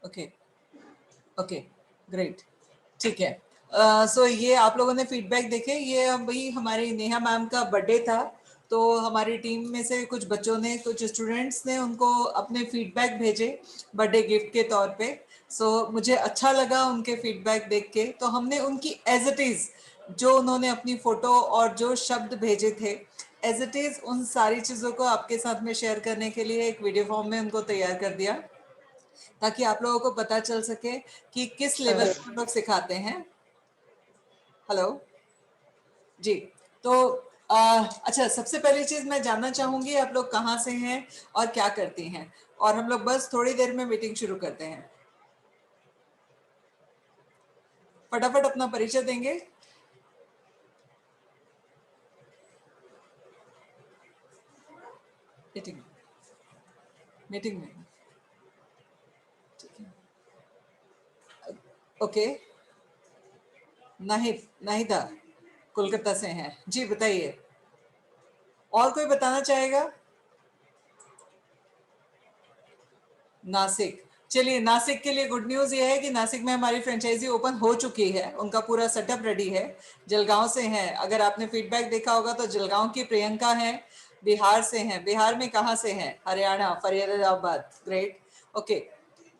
Okay okay great, ठीक है। सो ये आप लोगों ने फीडबैक देखे, ये अभी हमारी नेहा मैम का बर्थडे था, तो हमारी टीम में से कुछ बच्चों ने, कुछ स्टूडेंट्स ने उनको अपने फीडबैक भेजे बर्थडे गिफ्ट के तौर पे। सो मुझे अच्छा लगा उनके फीडबैक देख के, तो हमने उनकी एज इट इज जो उन्होंने अपनी फोटो और जो शब्द भेजे थे एज इट इज उन सारी चीज़ों को आपके साथ में शेयर करने के लिए एक वीडियो फॉर्म में उनको तैयार कर दिया, ताकि आप लोगों को पता चल सके कि किस लेवल पर लोग सिखाते हैं। हेलो जी। तो अच्छा, सबसे पहली चीज मैं जानना चाहूंगी आप लोग कहाँ से हैं और क्या करती हैं, और हम लोग बस थोड़ी देर में मीटिंग शुरू करते हैं। फटाफट अपना परिचय देंगे। मीटिंग मीटिंग में, ठीक है। ओके, नाहिद, नाहिदा कोलकाता से हैं जी, बताइए। और कोई बताना चाहेगा? नासिक, चलिए नासिक के लिए गुड न्यूज़ ये है कि नासिक में हमारी फ्रेंचाइजी ओपन हो चुकी है, उनका पूरा सेटअप रेडी है। जलगांव से हैं, अगर आपने फीडबैक देखा होगा तो जलगांव की प्रियंका हैं, बिहार से हैं। बिहार में कहाँ से हैं? Haryana, Faridabad, great, okay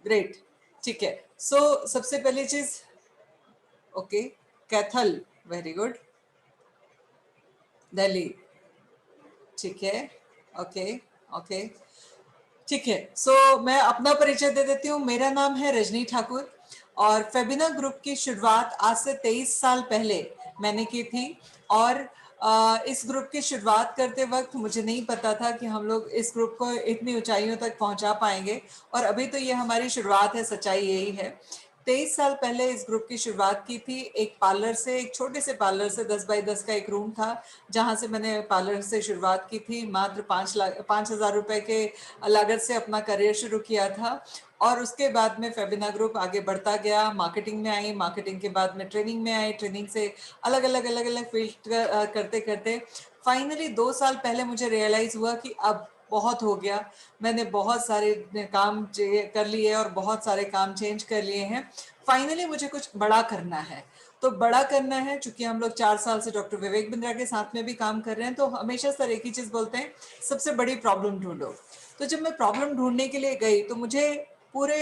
great, ठीक है। सो सबसे पहली चीज, okay, Kaithal, very good, Delhi, ठीक है, ओके ओके, ठीक है। सो मैं अपना परिचय दे देती हूँ। मेरा नाम है रजनी ठाकुर, और फेबिना ग्रुप की शुरुआत आज से 23 साल पहले मैंने की थी। और इस ग्रुप की शुरुआत करते वक्त मुझे नहीं पता था कि हम लोग इस ग्रुप को इतनी ऊंचाइयों तक पहुंचा पाएंगे, और अभी तो ये हमारी शुरुआत है, सच्चाई यही है। 23 साल पहले इस ग्रुप की शुरुआत की थी, एक पार्लर से, एक छोटे से पार्लर से, 10 बाई 10 का एक रूम था जहां से मैंने पार्लर से शुरुआत की थी। मात्र 5,000 रुपए के लागत से अपना करियर शुरू किया था। और उसके बाद में फेबिना ग्रुप आगे बढ़ता गया, मार्केटिंग में आई, मार्केटिंग के बाद में ट्रेनिंग में आई, ट्रेनिंग से अलग अलग फील्ड करते करते फाइनली 2 साल पहले मुझे रियलाइज हुआ कि अब बहुत हो गया। मैंने बहुत सारे काम कर लिए और बहुत सारे काम चेंज कर लिए हैं। फाइनली मुझे कुछ बड़ा करना है। तो बड़ा करना है, चूंकि हम लोग 4 साल से डॉक्टर विवेक बिंद्रा के साथ में भी काम कर रहे हैं, तो हमेशा सर एक ही चीज बोलते हैं, सबसे बड़ी प्रॉब्लम ढूंढो। तो जब मैं प्रॉब्लम ढूंढने के लिए गई तो मुझे पूरे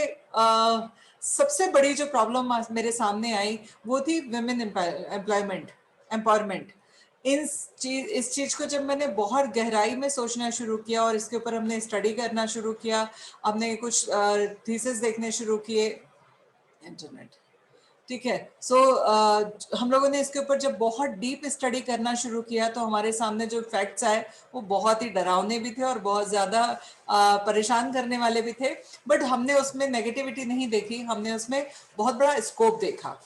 सबसे बड़ी जो प्रॉब्लम मेरे सामने आई वो थी वुमेन एम्प्लॉयमेंट, एम्पावरमेंट। इस चीज को जब मैंने बहुत गहराई में सोचना शुरू किया और इसके ऊपर हमने स्टडी करना शुरू किया, हमने कुछ थीसिस देखने शुरू किए, इंटरनेट, ठीक है। सो हम लोगों ने इसके ऊपर जब बहुत डीप स्टडी करना शुरू किया तो हमारे सामने जो फैक्ट्स आए वो बहुत ही डरावने भी थे और बहुत ज्यादा परेशान करने वाले भी थे। बट हमने उसमें नेगेटिविटी नहीं देखी, हमने उसमें बहुत बड़ा स्कोप देखा।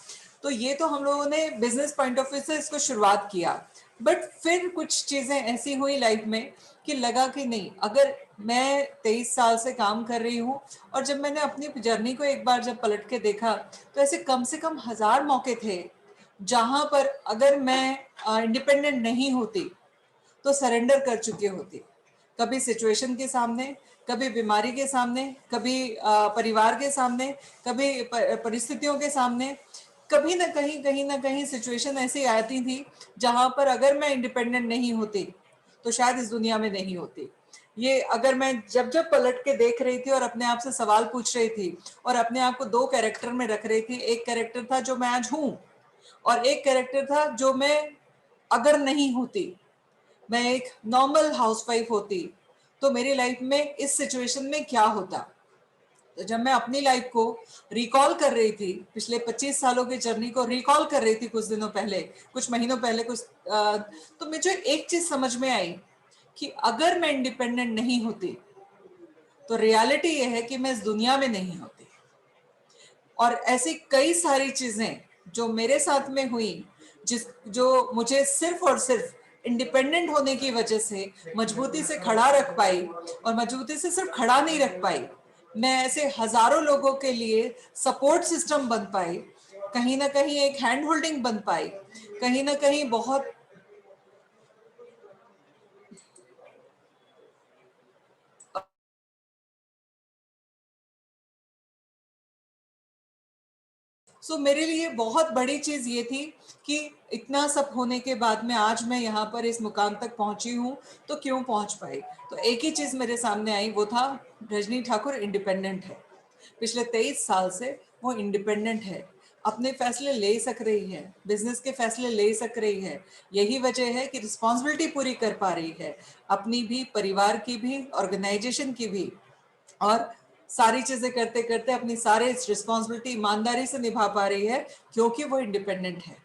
तो ये तो हम लोगों ने बिजनेस पॉइंट ऑफ व्यू से इसको शुरुआत किया। बट फिर कुछ चीजें ऐसी हुई लाइफ में कि लगा कि नहीं, अगर मैं 23 साल से काम कर रही हूँ और जब मैंने अपनी जर्नी को एक बार जब पलट के देखा तो ऐसे कम से कम 1000 मौके थे जहां पर अगर मैं इंडिपेंडेंट नहीं होती तो सरेंडर कर चुकी होती। कभी सिचुएशन के सामने, कभी बीमारी के सामने, कभी परिवार के सामने, कभी परिस्थितियों के सामने, कहीं ना कहीं सिचुएशन ऐसी आती थी जहां पर अगर मैं इंडिपेंडेंट नहीं होती तो शायद इस दुनिया में नहीं होती। ये अगर मैं जब जब पलट के देख रही थी और अपने आप से सवाल पूछ रही थी और अपने आप को दो कैरेक्टर में रख रही थी, एक कैरेक्टर था जो मैं आज हूं और एक कैरेक्टर था जो मैं अगर नहीं होती, मैं एक नॉर्मल हाउसवाइफ होती तो मेरी लाइफ में इस सिचुएशन में क्या होता। तो जब मैं अपनी लाइफ को रिकॉल कर रही थी, पिछले 25 सालों की जर्नी को रिकॉल कर रही थी कुछ दिनों पहले, कुछ महीनों पहले, तो मुझे एक चीज समझ में आई कि अगर मैं इंडिपेंडेंट नहीं होती तो रियलिटी ये है कि मैं इस दुनिया में नहीं होती। और ऐसी कई सारी चीजें जो मेरे साथ में हुई, जो मुझे सिर्फ और सिर्फ इंडिपेंडेंट होने की वजह से मजबूती से खड़ा रख पाई, और मजबूती से सिर्फ खड़ा नहीं रख पाई, मैं ऐसे हजारों लोगों के लिए सपोर्ट सिस्टम बन पाई, कहीं ना कहीं एक हैंड होल्डिंग बन पाई, कहीं ना कहीं बहुत सो मेरे लिए बहुत बड़ी चीज ये थी कि इतना सब होने के बाद में आज मैं यहाँ पर इस मुकाम तक पहुंची हूँ, तो क्यों पहुंच पाई। तो एक ही चीज मेरे सामने आई, वो था रजनी ठाकुर इंडिपेंडेंट है। पिछले 23 साल से वो इंडिपेंडेंट है, अपने फैसले ले सक रही है, बिजनेस के फैसले ले सक रही है। यही वजह है कि रिस्पॉन्सिबिलिटी पूरी कर पा रही है, अपनी भी, परिवार की भी, ऑर्गेनाइजेशन की भी, और सारी चीजें करते करते अपनी सारे रिस्पॉन्सिबिलिटी ईमानदारी से निभा पा रही है, क्योंकि वो इंडिपेंडेंट है।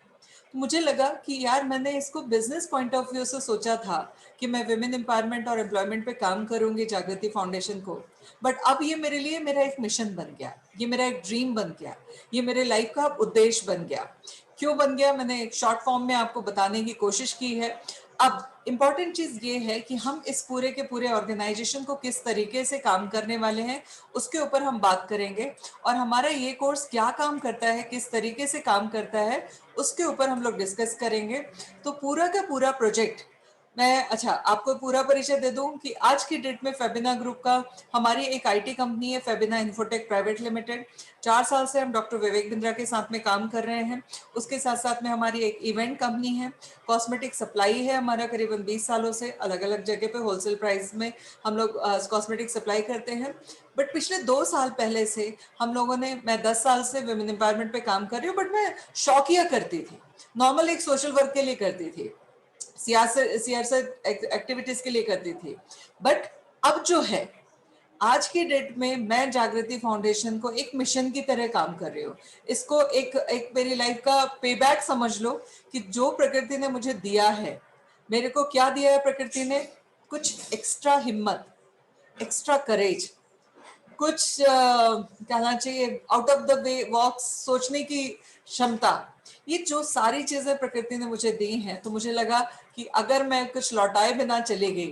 तो मुझे लगा कि यार मैंने इसको बिजनेस पॉइंट ऑफ व्यू से सोचा था कि मैं विमेन एम्पावरमेंट और एम्प्लॉयमेंट पे काम करूंगी जागृति फाउंडेशन को, बट अब ये मेरे लिए मेरा एक मिशन बन गया, ये मेरा एक ड्रीम बन गया, ये मेरे लाइफ का उद्देश्य बन गया। क्यों बन गया, मैंने एक शॉर्ट फॉर्म में आपको बताने की कोशिश की है। अब इम्पॉर्टेंट चीज ये है कि हम इस पूरे के पूरे ऑर्गेनाइजेशन को किस तरीके से काम करने वाले हैं, उसके ऊपर हम बात करेंगे, और हमारा ये कोर्स क्या काम करता है, किस तरीके से काम करता है, उसके ऊपर हम लोग डिस्कस करेंगे। तो पूरा का पूरा प्रोजेक्ट मैं, अच्छा आपको पूरा परिचय दे दूं कि आज की डेट में फेबिना ग्रुप का, हमारी एक आईटी कंपनी है फेबिना इन्फोटेक प्राइवेट लिमिटेड। 4 साल से हम डॉक्टर विवेक बिंद्रा के साथ में काम कर रहे हैं। उसके साथ साथ में हमारी एक इवेंट कंपनी है, कॉस्मेटिक सप्लाई है हमारा, करीबन 20 सालों से अलग अलग जगह पे होलसेल प्राइस में हम लोग कॉस्मेटिक सप्लाई करते हैं। बट पिछले 2 साल पहले से हम लोगों ने, मैं 10 साल से वुमेन एम्पावरमेंट पे काम कर रही हूँ, बट मैं शौकिया करती थी, नॉर्मल एक सोशल वर्क के लिए करती थी, सियासत एक्टिविटीज के लिए करती थी। बट अब जो है, आज की डेट में मैं जागृति फाउंडेशन को एक मिशन की तरह काम कर रही हूँ। इसको एक एक मेरी लाइफ का पेबैक समझ लो, कि जो प्रकृति ने मुझे दिया है, मेरे को क्या दिया है प्रकृति ने, कुछ एक्स्ट्रा हिम्मत, एक्स्ट्रा करेज, कुछ कहना चाहिए आउट ऑफ द वे वॉक्स, सोचने की क्षमता, ये जो सारी चीजें प्रकृति ने मुझे दी हैं, तो मुझे लगा कि अगर मैं कुछ लौटाए बिना चली गई,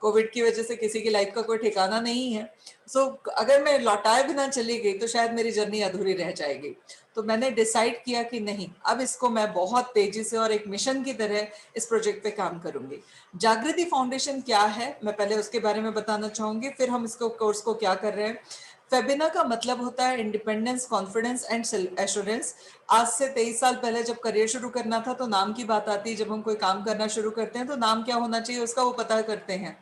कोविड की वजह से किसी की लाइफ का कोई ठिकाना नहीं है, सो अगर मैं लौटाए बिना चली गई तो शायद मेरी जर्नी अधूरी रह जाएगी। तो मैंने डिसाइड किया कि नहीं, अब इसको मैं बहुत तेजी से और एक मिशन की तरह इस प्रोजेक्ट पे काम करूंगी। जागृति फाउंडेशन क्या है, मैं पहले उसके बारे में बताना चाहूंगी, फिर हम इसको कोर्स को क्या कर रहे हैं। फेबिना का मतलब होता है independence, confidence and self assurance. आज से 23 साल पहले जब करियर शुरू करना था, तो नाम की बात आती है, जब हम कोई काम करना शुरू करते हैं तो नाम क्या होना चाहिए उसका वो पता करते हैं।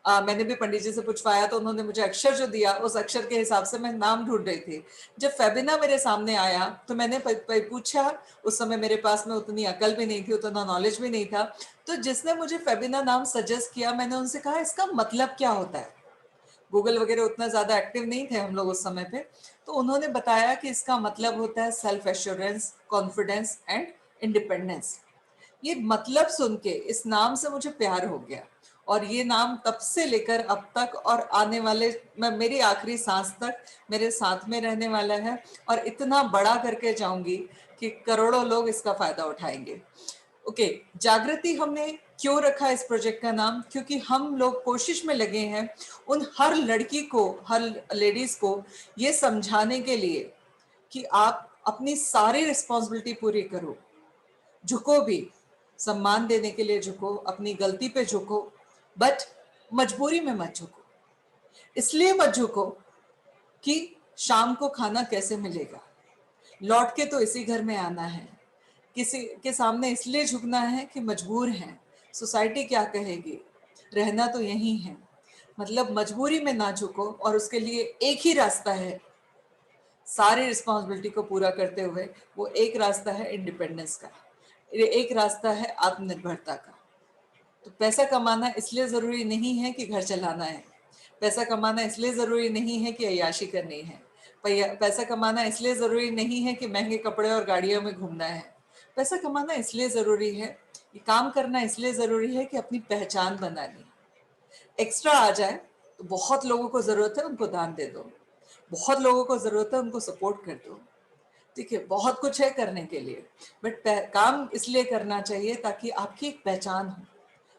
मैंने भी पंडित जी से पूछवाया, तो उन्होंने मुझे अक्षर जो दिया, उस अक्षर के हिसाब से मैं नाम ढूंढ रही थी। जब फेबिना मेरे सामने आया तो मैंने पूछा, उस समय मेरे पास में उतनी अकल भी नहीं थी, उतना नॉलेज भी नहीं था। तो जिसने मुझे फेबिना नाम सजेस्ट किया, मैंने उनसे कहा इसका मतलब क्या होता है। गूगल वगैरह उतना ज्यादा एक्टिव नहीं थे हम लोग उस समय पे। तो उन्होंने बताया कि इसका मतलब होता है self assurance, confidence and independence. ये मतलब सुन के इस नाम से मुझे प्यार हो गया, और ये नाम तब से लेकर अब तक और आने वाले, मैं मेरी आखिरी सांस तक मेरे साथ में रहने वाला है, और इतना बड़ा करके जाऊंगी कि करोड़ों लोग इसका फायदा उठाएंगे। ओके, जागृति हमने क्यों रखा इस प्रोजेक्ट का नाम, क्योंकि हम लोग कोशिश में लगे हैं उन हर लड़की को, हर लेडीज को ये समझाने के लिए कि आप अपनी सारी रिस्पॉन्सिबिलिटी पूरी करो, झुको भी, सम्मान देने के लिए झुको, अपनी गलती पे झुको, बट मजबूरी में मत झुको। इसलिए मत झुको कि शाम को खाना कैसे मिलेगा, लौट के तो इसी घर में आना है। किसी के सामने इसलिए झुकना है कि मजबूर हैं, सोसाइटी क्या कहेगी, रहना तो यही है। मतलब मजबूरी में ना झुको, और उसके लिए एक ही रास्ता है, सारी रिस्पॉन्सिबिलिटी को पूरा करते हुए, वो एक रास्ता है इंडिपेंडेंस का, ये एक रास्ता है आत्मनिर्भरता का। तो पैसा कमाना इसलिए जरूरी नहीं है कि घर चलाना है, पैसा कमाना इसलिए जरूरी नहीं है कि अय्याशी करनी है, पैसा कमाना इसलिए जरूरी नहीं है कि महंगे कपड़े और गाड़ियों में घूमना है। पैसा कमाना इसलिए जरूरी है, ये काम करना इसलिए जरूरी है कि अपनी पहचान बनानी है। एक्स्ट्रा आ जाए तो बहुत लोगों को जरूरत है, उनको दान दे दो, बहुत लोगों को जरूरत है, उनको सपोर्ट कर दो। ठीक है, बहुत कुछ है करने के लिए, बट काम इसलिए करना चाहिए ताकि आपकी एक पहचान हो।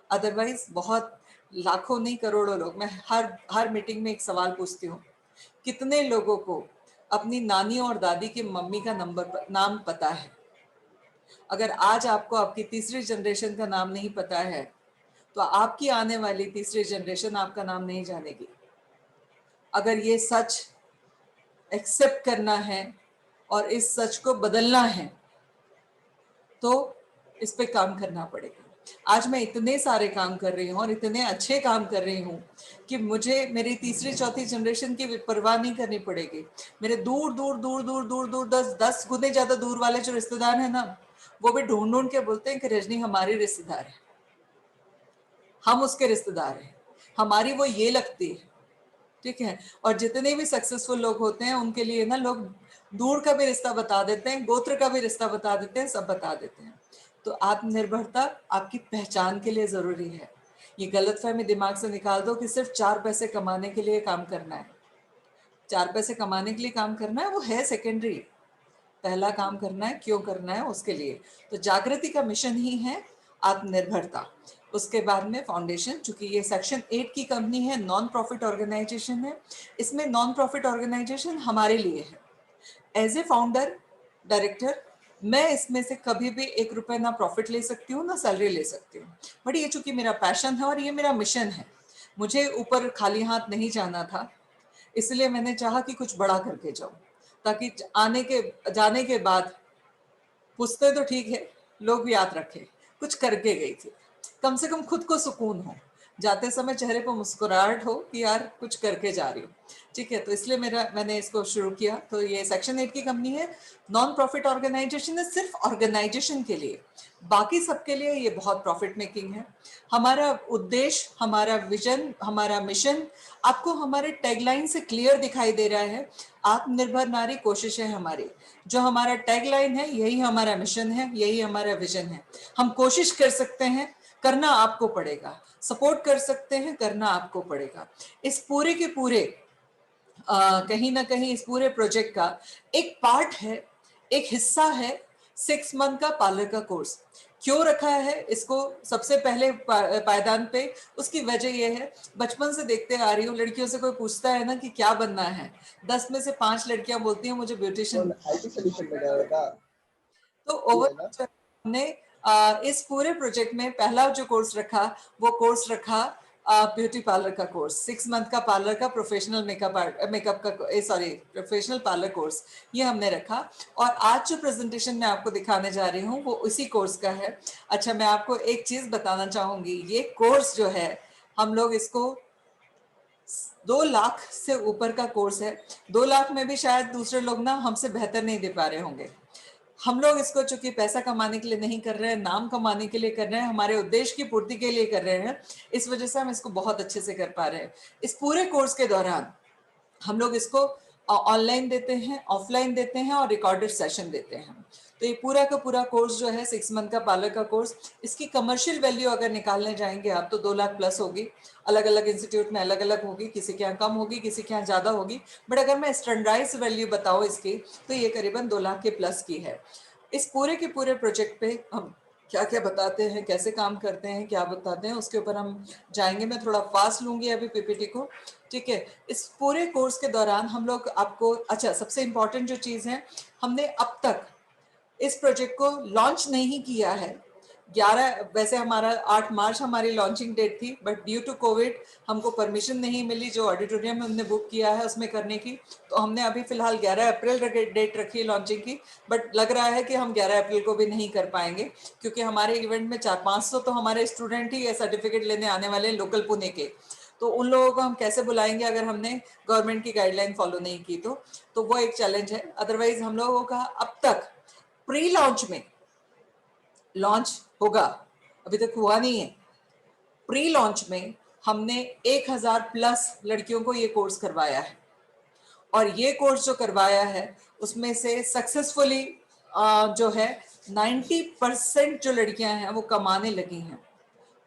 अदरवाइज बहुत, लाखों नहीं करोड़ों लोग, मैं हर मीटिंग में एक सवाल पूछती हूँ, कितने लोगों को अपनी नानी और दादी की मम्मी का नाम पता है। अगर आज आपको आपकी तीसरी जनरेशन का नाम नहीं पता है, तो आपकी आने वाली तीसरी जनरेशन आपका नाम नहीं जानेगी। अगर ये सच एक्सेप्ट करना है और इस सच को बदलना है तो इस पे काम करना पड़ेगा। आज मैं इतने सारे काम कर रही हूँ और इतने अच्छे काम कर रही हूँ कि मुझे मेरी तीसरी चौथी जनरेशन की परवाह नहीं करनी पड़ेगी। मेरे दूर दूर दूर दूर दूर दूर 10 गुने ज्यादा दूर वाले जो रिश्तेदार हैं ना, वो भी ढूंढ ढूंढ के बोलते हैं कि रजनी हमारी रिश्तेदार है, हम उसके रिश्तेदार हैं, हमारी वो ये लगती है। ठीक है। और जितने भी सक्सेसफुल लोग होते हैं उनके लिए ना लोग दूर का भी रिश्ता बता देते हैं, गोत्र का भी रिश्ता बता देते हैं, सब बता देते हैं। तो आत्मनिर्भरता आपकी पहचान के लिए जरूरी है। ये गलतफहमी दिमाग से निकाल दो कि सिर्फ 4 पैसे कमाने के लिए काम करना है। 4 पैसे कमाने के लिए काम करना है वो है सेकेंडरी, पहला काम करना है क्यों करना है उसके लिए। तो जागृति का मिशन ही है आत्मनिर्भरता। उसके बाद में फाउंडेशन, चूंकि ये सेक्शन 8 की कंपनी है, नॉन प्रॉफिट ऑर्गेनाइजेशन है, इसमें नॉन प्रॉफिट ऑर्गेनाइजेशन हमारे लिए है। एज ए फाउंडर डायरेक्टर मैं इसमें से कभी भी 1 रुपए ना प्रॉफिट ले सकती हूँ ना सैलरी ले सकती हूँ, बट ये चूंकि मेरा पैशन है और ये मेरा मिशन है, मुझे ऊपर खाली हाथ नहीं जाना था, इसलिए मैंने चाहा कि कुछ बड़ा करके जाऊं, ताकि आने के जाने के बाद पूछते तो ठीक है, लोग याद रखें कुछ करके गई थी, कम से कम खुद को सुकून हो, जाते समय चेहरे पर मुस्कुराहट हो कि यार कुछ करके जा रही हूँ। ठीक है, तो इसलिए मैंने इसको शुरू किया। तो ये सेक्शन 8 की कंपनी है, नॉन प्रॉफिट ऑर्गेनाइजेशन है, सिर्फ ऑर्गेनाइजेशन के लिए, बाकी सबके लिए ये बहुत प्रॉफिट मेकिंग है। हमारा उद्देश्य, हमारा विजन, हमारा मिशन आपको हमारे टैगलाइन से क्लियर दिखाई दे रहा है। आत्मनिर्भर नारी कोशिश है हमारी, जो हमारा टैगलाइन है यही हमारा मिशन है, यही हमारा विजन है। हम कोशिश कर सकते हैं, करना आपको पड़ेगा, सपोर्ट कर सकते हैं, करना आपको पड़ेगा। इस पूरे के पूरे कहीं ना कहीं इस पूरे प्रोजेक्ट का एक पार्ट है, एक हिस्सा है 6 मंथ का पार्लर का कोर्स। क्यों रखा है इसको सबसे पहले पायदान पे, उसकी वजह यह है, बचपन से देखते आ रही हूँ, लड़कियों से कोई पूछता है ना कि क्या बनना है, 10 में से 5 लड़कियां बोलती हैं मुझे ब्यूटिशियन। आईटी सोल्यूशन में गया था तो ये है ना। ओवर हमने इस पूरे प्रोजेक्ट में पहला जो कोर्स रखा, वो कोर्स रखा ब्यूटी पार्लर का कोर्स, 6 मंथ का पार्लर का प्रोफेशनल मेकअप का सॉरी प्रोफेशनल पार्लर कोर्स, ये हमने रखा। और आज जो प्रेजेंटेशन मैं आपको दिखाने जा रही हूँ वो उसी कोर्स का है। अच्छा, मैं आपको एक चीज बताना चाहूंगी, ये कोर्स जो है हम लोग इसको 2 लाख से ऊपर का कोर्स है। 2 लाख में भी शायद दूसरे लोग ना हमसे बेहतर नहीं दे पा रहे होंगे। हम लोग इसको चूंकि पैसा कमाने के लिए नहीं कर रहे हैं, नाम कमाने के लिए कर रहे हैं, हमारे उद्देश्य की पूर्ति के लिए कर रहे हैं, इस वजह से हम इसको बहुत अच्छे से कर पा रहे हैं। इस पूरे कोर्स के दौरान हम लोग इसको ऑनलाइन देते हैं, ऑफलाइन देते हैं और रिकॉर्डेड सेशन देते हैं। तो ये पूरा का पूरा कोर्स जो है 6 मंथ का पार्लर का कोर्स, इसकी कमर्शियल वैल्यू अगर निकालने जाएंगे आप तो 2 लाख प्लस होगी। अलग अलग इंस्टीट्यूट में अलग अलग होगी, किसी के यहाँ कम होगी, किसी के यहाँ ज्यादा होगी, बट अगर मैं स्टैंडर्डाइज वैल्यू बताऊँ इसकी तो ये करीबन 2 लाख के प्लस की है। इस पूरे के पूरे प्रोजेक्ट पे हम क्या क्या बताते हैं, कैसे काम करते हैं, क्या बताते हैं, उसके ऊपर हम जाएंगे। मैं थोड़ा फास्ट लूंगी अभी पीपीटी को। ठीक है, इस पूरे कोर्स के दौरान हम लोग आपको, अच्छा सबसे इंपॉर्टेंट जो चीज़ है, हमने अब तक इस प्रोजेक्ट को लॉन्च नहीं किया है। 11 वैसे हमारा 8 मार्च हमारी लॉन्चिंग डेट थी, बट ड्यू टू कोविड हमको परमिशन नहीं मिली जो ऑडिटोरियम में हमने बुक किया है उसमें करने की। तो हमने अभी फिलहाल 11 अप्रैल डेट रखी है लॉन्चिंग की, बट लग रहा है कि हम 11 अप्रैल को भी नहीं कर पाएंगे, क्योंकि हमारे इवेंट में 400-500 तो हमारे स्टूडेंट ही सर्टिफिकेट लेने आने वाले हैं लोकल पुणे के। तो उन लोगों को हम कैसे बुलाएंगे अगर हमने गवर्नमेंट की गाइडलाइन फॉलो नहीं की तो वो एक चैलेंज है। अदरवाइज हम लोगों का अब तक प्री लॉन्च में, लॉन्च होगा अभी तक हुआ नहीं है, प्री लॉन्च में हमने 1000 प्लस लड़कियों को ये कोर्स करवाया है। और ये कोर्स जो करवाया है उसमें से सक्सेसफुली जो है 90% जो लड़कियां हैं वो कमाने लगी हैं।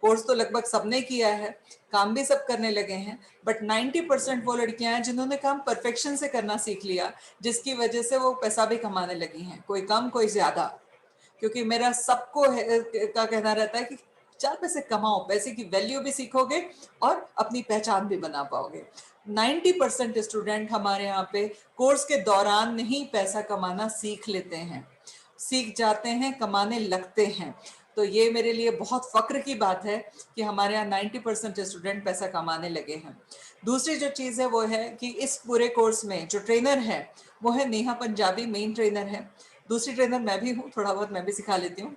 कोर्स तो लगभग सबने किया है, काम भी सब करने लगे हैं, बट 90% वो लड़कियां हैं जिन्होंने काम परफेक्शन से करना सीख लिया, जिसकी वजह से वो पैसा भी कमाने लगी हैं, कोई कम कोई ज्यादा। क्योंकि मेरा सबको का कहना रहता है कि 4 पैसे कमाओ, पैसे की वैल्यू भी सीखोगे और अपनी पहचान भी बना पाओगे। 90% स्टूडेंट हमारे यहाँ पे कोर्स के दौरान नहीं पैसा कमाना सीख लेते हैं, सीख जाते हैं, कमाने लगते हैं। तो ये मेरे लिए बहुत फक्र की बात है कि हमारे यहाँ 90% स्टूडेंट पैसा कमाने लगे हैं। दूसरी जो चीज़ है वो है कि इस पूरे कोर्स में जो ट्रेनर है वो है नेहा पंजाबी, मेन ट्रेनर है। दूसरी ट्रेनर मैं भी हूँ, थोड़ा बहुत मैं भी सिखा लेती हूँ।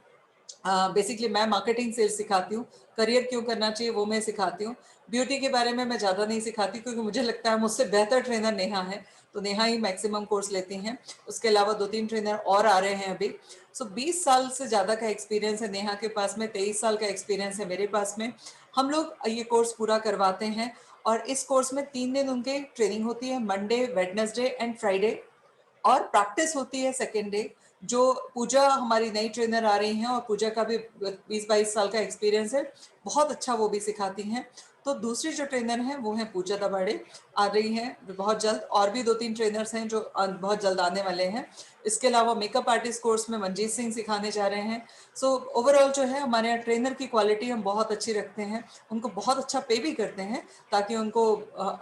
बेसिकली मैं मार्केटिंग सेल्स सिखाती हूँ, करियर क्यों करना चाहिए वो मैं सिखाती हूँ। ब्यूटी के बारे में मैं ज़्यादा नहीं सिखाती क्योंकि मुझे लगता है मुझसे बेहतर ट्रेनर नेहा है, तो नेहा ही मैक्सिमम कोर्स लेती हैं। उसके अलावा 2-3 ट्रेनर और आ रहे हैं अभी। सो 20 साल से ज़्यादा का एक्सपीरियंस है नेहा के पास में, 23 साल का एक्सपीरियंस है मेरे पास में। हम लोग ये कोर्स पूरा करवाते हैं और इस कोर्स में 3 दिन उनके ट्रेनिंग होती है, मंडे, वेडनेसडे एंड फ्राइडे, और प्रैक्टिस होती है सेकेंड डे। जो पूजा हमारी नई ट्रेनर आ रही हैं और पूजा का भी 20-22 साल का एक्सपीरियंस है, बहुत अच्छा वो भी सिखाती हैं। तो दूसरी जो ट्रेनर हैं वो हैं पूजा दबाड़े, आ रही हैं बहुत जल्द। और भी 2-3 ट्रेनर्स हैं जो बहुत जल्द आने वाले हैं। इसके अलावा मेकअप आर्टिस्ट कोर्स में मंजीत सिंह सिखाने जा रहे हैं। सो ओवरऑल जो है हमारे यहाँ ट्रेनर की क्वालिटी हम बहुत अच्छी रखते हैं, उनको बहुत अच्छा पे भी करते हैं ताकि उनको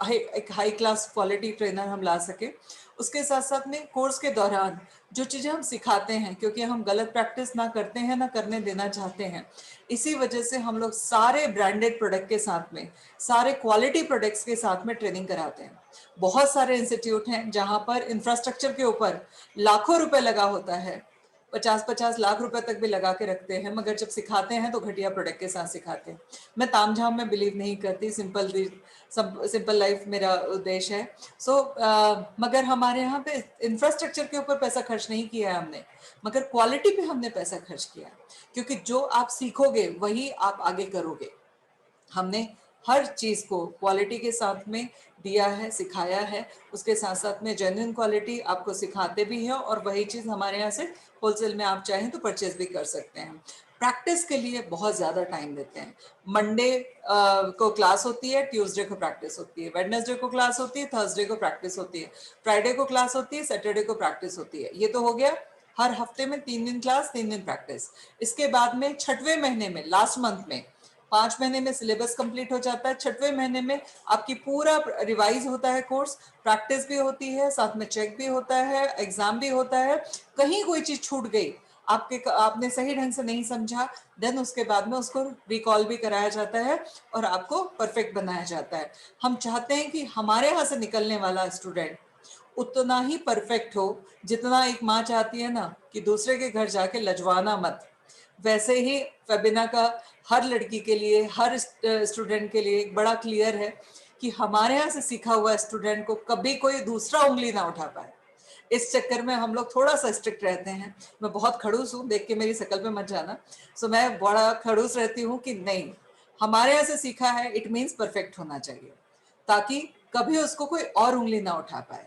एक हाई क्लास क्वालिटी ट्रेनर हम ला सके। उसके साथ साथ में कोर्स के दौरान जो चीज़ें हम सिखाते हैं, क्योंकि हम गलत प्रैक्टिस ना करते हैं ना करने देना चाहते हैं, इसी वजह से हम लोग सारे ब्रांडेड प्रोडक्ट के साथ में, सारे क्वालिटी प्रोडक्ट्स के साथ में ट्रेनिंग कराते हैं। बहुत सारे इंस्टीट्यूट हैं जहां पर इंफ्रास्ट्रक्चर के ऊपर लाखों रुपए लगा होता है, 50-50 लाख रुपए तक भी लगा के रखते हैं, मगर जब सिखाते हैं तो घटिया प्रोडक्ट के साथ सिखाते हैं। मैं तामझाम में बिलीव नहीं करती, सिंपल लाइफ मेरा उद्देश्य है। सो मगर हमारे यहाँ पे इंफ्रास्ट्रक्चर के ऊपर पैसा खर्च नहीं किया है हमने, मगर क्वालिटी पे हमने पैसा खर्च किया, क्योंकि जो आप सीखोगे वही आप आगे करोगे। हमने हर चीज़ को क्वालिटी के साथ में दिया है, सिखाया है। उसके साथ साथ में जेन्युइन क्वालिटी आपको सिखाते भी हैं और वही चीज़ हमारे यहाँ से होलसेल में आप चाहें तो परचेज भी कर सकते हैं। प्रैक्टिस के लिए बहुत ज़्यादा टाइम देते हैं। मंडे को क्लास होती है, ट्यूसडे को प्रैक्टिस होती है, वेडनेसडे को क्लास होती है, थर्सडे को प्रैक्टिस होती है, फ्राइडे को क्लास होती है, सैटरडे को प्रैक्टिस होती है। ये तो हो गया हर हफ्ते में 3 दिन क्लास, 3 दिन प्रैक्टिस। इसके बाद में छठवें महीने में, लास्ट मंथ में, 5 महीने में सिलेबस कंप्लीट हो जाता है। छठवें महीने में आपकी पूरा रिवाइज होता है कोर्स, प्रैक्टिस भी होती है, साथ में चेक भी होता है, एग्जाम भी होता है। कहीं कोई चीज छूट गई, आपने सही ढंग से नहीं समझा, देन उसके बाद में उसको रिकॉल भी कराया जाता है और आपको परफेक्ट बनाया जाता है। हम चाहते हैं कि हमारे यहाँ से निकलने वाला स्टूडेंट उतना ही परफेक्ट हो जितना एक माँ चाहती है ना कि दूसरे के घर जाके लजवाना मत, वैसे ही फेबिना का हर लड़की के लिए, हर स्टूडेंट के लिए एक बड़ा क्लियर है कि हमारे यहाँ से सीखा हुआ स्टूडेंट को कभी कोई दूसरा उंगली ना उठा पाए। इस चक्कर में हम लोग थोड़ा सा स्ट्रिक्ट रहते हैं। मैं बहुत खड़ूस हूँ, देख के मेरी शकल पे मत जाना। सो मैं बड़ा खड़ूस रहती हूँ कि नहीं, हमारे यहाँ से सीखा है इट मीन्स परफेक्ट होना चाहिए, ताकि कभी उसको कोई और उंगली ना उठा पाए।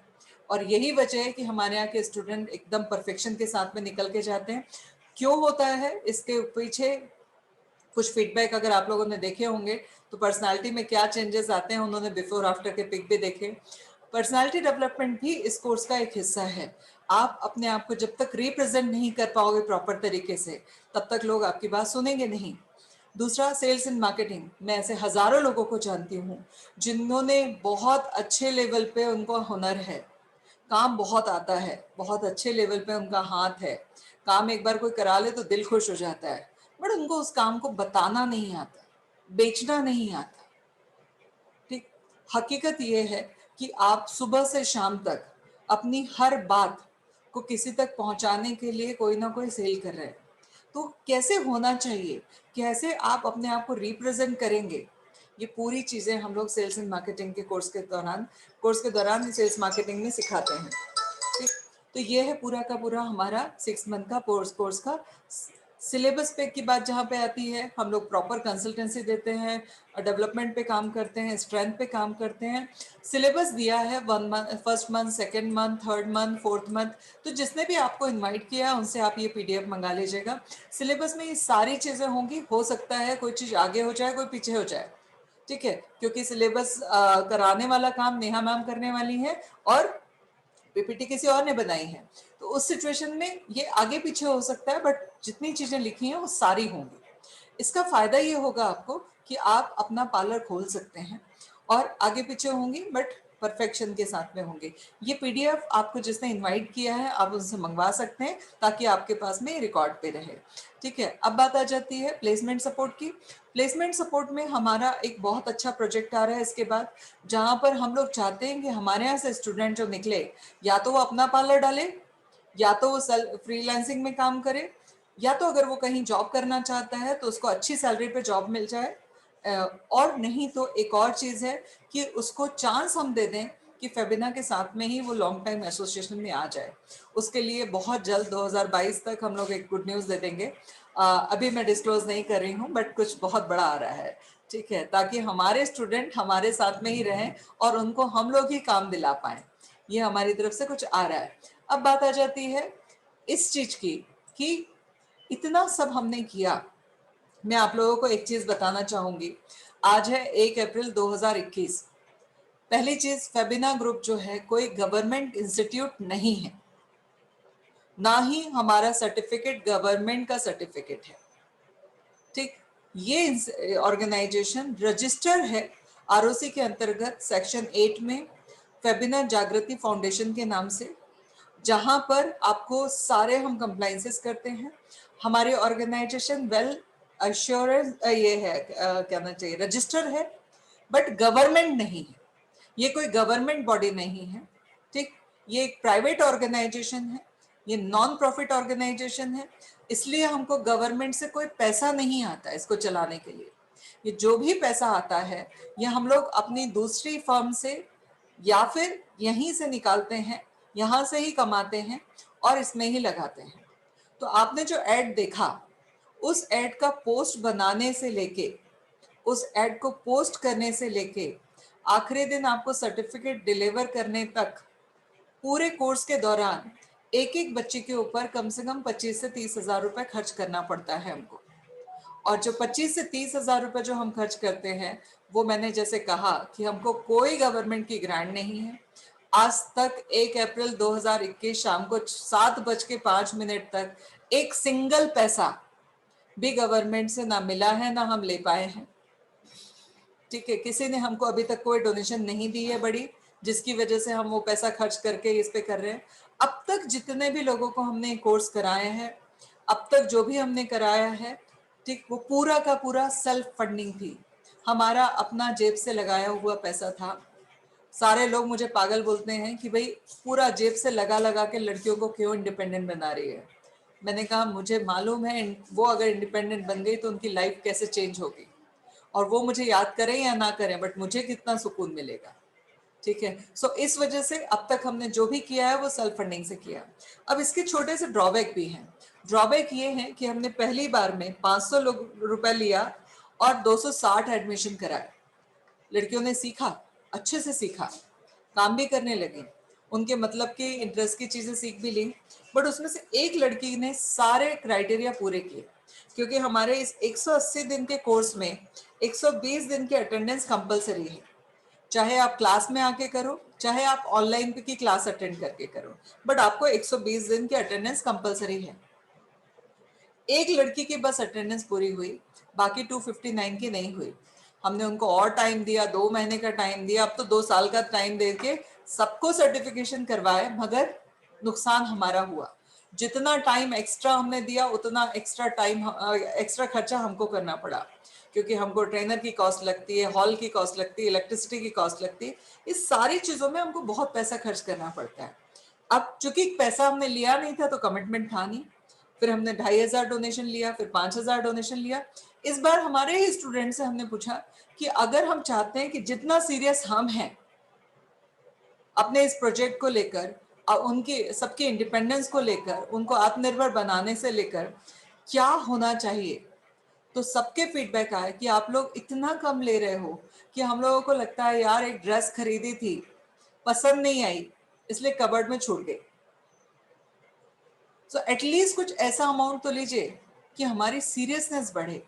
और यही वजह है कि हमारे यहाँ के स्टूडेंट एकदम परफेक्शन के साथ में निकल के जाते हैं। क्यों होता है, इसके पीछे कुछ फीडबैक अगर आप लोगों ने देखे होंगे तो पर्सनालिटी में क्या चेंजेस आते हैं, उन्होंने बिफोर आफ्टर के पिक भी देखे। पर्सनालिटी डेवलपमेंट भी इस कोर्स का एक हिस्सा है। आप अपने आप को जब तक रिप्रेजेंट नहीं कर पाओगे प्रॉपर तरीके से, तब तक लोग आपकी बात सुनेंगे नहीं। दूसरा, सेल्स एंड मार्केटिंग। मैं ऐसे हजारों लोगों को जानती हूँ जिन्होंने बहुत अच्छे लेवल पे उनको हुनर है, काम बहुत आता है, बहुत अच्छे लेवल पे उनका हाथ है, काम एक बार कोई करा ले तो दिल खुश हो जाता है, बट उनको उस काम को बताना नहीं आता, बेचना नहीं आता। ठीक, हकीकत ये है कि आप सुबह से शाम तक अपनी हर बात को किसी तक पहुंचाने के लिए कोई ना कोई सेल कर रहे हैं। तो कैसे होना चाहिए, कैसे आप अपने आप को रिप्रेजेंट करेंगे, ये पूरी चीजें हम लोग सेल्स एंड मार्केटिंग के कोर्स के दौरान सेल्स मार्केटिंग में सिखाते हैं। ठीक, तो ये है पूरा का पूरा हमारा 6 मंथ का कोर्स का सिलेबस पे की बात जहाँ पे आती है। हम लोग प्रॉपर कंसल्टेंसी देते हैं, डेवलपमेंट पे काम करते हैं, स्ट्रेंथ पे काम करते हैं। सिलेबस दिया है 1 month, first month, second month, third month, fourth month. तो जिसने भी आपको इनवाइट किया उनसे आप ये पीडीएफ मंगा लीजिएगा। सिलेबस में ये सारी चीज़ें होंगी, हो सकता है कोई चीज़ आगे हो जाए, कोई पीछे हो जाए, ठीक है, क्योंकि सिलेबस कराने वाला काम नेहा मैम करने वाली है और पीपीटी किसी और ने बनाई है। तो उस सिचुएशन में ये आगे पीछे हो सकता है, बट जितनी चीजें लिखी हैं वो सारी होंगी। इसका फायदा ये होगा आपको कि आप अपना पार्लर खोल सकते हैं और आगे पीछे होंगी, बट परफेक्शन के साथ में होंगे। ये पीडीएफ आपको जिसने इनवाइट किया है आप उनसे मंगवा सकते हैं ताकि आपके पास में रिकॉर्ड पे रहे। ठीक है, अब बात आ जाती है प्लेसमेंट सपोर्ट की। प्लेसमेंट सपोर्ट में हमारा एक बहुत अच्छा प्रोजेक्ट आ रहा है इसके बाद, जहां पर हम लोग चाहते हैं कि हमारे यहाँ से स्टूडेंट जो निकले, या तो वो अपना पार्लर डाले, या तो वो फ्रीलांसिंग में काम करे, या तो अगर वो कहीं जॉब करना चाहता है तो उसको अच्छी सैलरी पे जॉब मिल जाए, और नहीं तो एक और चीज़ है कि उसको चांस हम दे दें कि फेबिना के साथ में ही वो लॉन्ग टाइम एसोसिएशन में आ जाए। उसके लिए बहुत जल्द 2022 तक हम लोग एक गुड न्यूज़ दे देंगे। अभी मैं डिस्क्लोज नहीं कर रही हूँ, बट कुछ बहुत बड़ा आ रहा है। ठीक है, ताकि हमारे स्टूडेंट हमारे साथ में ही रहें और उनको हम लोग ही काम दिला पाएं। ये हमारी तरफ से कुछ आ रहा है। अब बात आ जाती है इस चीज की कि इतना सब हमने किया। मैं आप लोगों को एक चीज बताना चाहूंगी। आज है 1 अप्रैल 2021। पहली चीज, फेबिना ग्रुप जो है कोई गवर्नमेंट इंस्टीट्यूट नहीं है, ना ही हमारा सर्टिफिकेट गवर्नमेंट का सर्टिफिकेट है। ठीक, ये ऑर्गेनाइजेशन रजिस्टर है आरओसी के अंतर्गत सेक्शन 8 में फेबिना जागृति फाउंडेशन के नाम से, जहां पर आपको सारे हम कंप्लाइंसेस करते हैं। हमारी ऑर्गेनाइजेशन वेल अश्योरेंस ये है, कहना चाहिए रजिस्टर है, बट गवर्नमेंट नहीं है। ये कोई गवर्नमेंट बॉडी नहीं है। ठीक, ये एक प्राइवेट ऑर्गेनाइजेशन है, ये नॉन प्रॉफिट ऑर्गेनाइजेशन है, इसलिए हमको गवर्नमेंट से कोई पैसा नहीं आता इसको चलाने के लिए। ये जो भी पैसा आता है ये हम लोग अपनी दूसरी फर्म से या फिर यहीं से निकालते हैं, यहाँ से ही कमाते हैं और इसमें ही लगाते हैं। तो आपने जो ऐड देखा, उस ऐड का पोस्ट बनाने से लेके, उस ऐड को पोस्ट करने से लेके आखिरी दिन आपको सर्टिफिकेट डिलीवर करने तक, पूरे कोर्स के दौरान एक एक बच्चे के ऊपर कम से कम 25 से 30 हजार रुपए खर्च करना पड़ता है हमको। और जो 25 से 30 हजार रुपए जो हम खर्च करते हैं, वो मैंने जैसे कहा कि हमको कोई गवर्नमेंट की ग्रांट नहीं है। आज तक 1 अप्रैल 2021 शाम को 7:05 तक एक सिंगल पैसा भी गवर्नमेंट से ना मिला है, ना हम ले पाए हैं। ठीक है, किसी ने हमको अभी तक कोई डोनेशन नहीं दी है बड़ी, जिसकी वजह से हम वो पैसा खर्च करके इस पे कर रहे हैं। अब तक जितने भी लोगों को हमने कोर्स कराए हैं, अब तक जो भी हमने कराया है, ठीक, वो पूरा का पूरा सेल्फ फंडिंग थी, हमारा अपना जेब से लगाया हुआ पैसा था। सारे लोग मुझे पागल बोलते हैं कि भाई पूरा जेब से लगा लगा के लड़कियों को क्यों इंडिपेंडेंट बना रही है। मैंने कहा मुझे मालूम है वो अगर इंडिपेंडेंट बन गई तो उनकी लाइफ कैसे चेंज होगी, और वो मुझे याद करें या ना करें, बट मुझे कितना सुकून मिलेगा। ठीक है, सो इस वजह से अब तक हमने जो भी किया है वो सेल्फ फंडिंग से किया। अब इसके छोटे से ड्रॉबैक भी हैं। ड्रॉबैक ये है कि हमने पहली बार में 500 रुपए लिया और 260 एडमिशन कराए। लड़कियों ने सीखा, अच्छे से सीखा, काम भी करने लगी, उनके मतलब की इंटरेस्ट की चीजें सीख भी ली, बट उसमें से एक लड़की ने सारे क्राइटेरिया पूरे किए, क्योंकि हमारे इस 180 दिन के कोर्स में 120 दिन की अटेंडेंस कंपलसरी है। चाहे आप क्लास में आके करो, चाहे आप ऑनलाइन की क्लास अटेंड करके करो, बट आपको 120 दिन की अटेंडेंस कंपलसरी है। एक लड़की की बस अटेंडेंस पूरी हुई, बाकी 259 की नहीं हुई। हमने उनको और टाइम दिया, 2 महीने का टाइम दिया, अब तो 2 साल का टाइम दे के सबको सर्टिफिकेशन करवाए, मगर नुकसान हमारा हुआ। जितना टाइम एक्स्ट्रा हमने दिया उतना एक्स्ट्रा टाइम, एक्स्ट्रा खर्चा हमको करना पड़ा, क्योंकि हमको ट्रेनर की कॉस्ट लगती है, हॉल की कॉस्ट लगती है, इलेक्ट्रिसिटी की कॉस्ट लगती है। इस सारी चीजों में हमको बहुत पैसा खर्च करना पड़ता है। अब चूंकि पैसा हमने लिया नहीं था तो कमिटमेंट था नहीं, फिर हमने 2500 डोनेशन लिया, फिर 5000 डोनेशन लिया। इस बार हमारे ही स्टूडेंट से हमने पूछा कि अगर हम चाहते हैं कि जितना सीरियस हम हैं अपने इस प्रोजेक्ट को लेकर और उनकी सबकी इंडिपेंडेंस को लेकर, उनको आत्मनिर्भर बनाने से लेकर क्या होना चाहिए, तो सबके फीडबैक आया कि आप लोग इतना कम ले रहे हो कि हम लोगों को लगता है यार एक ड्रेस खरीदी थी, पसंद नहीं आई, इसलिए कबर्ड में छूट गई। सो एटलीस्ट कुछ ऐसा अमाउंट तो लीजिए कि हमारी सीरियसनेस बढ़े।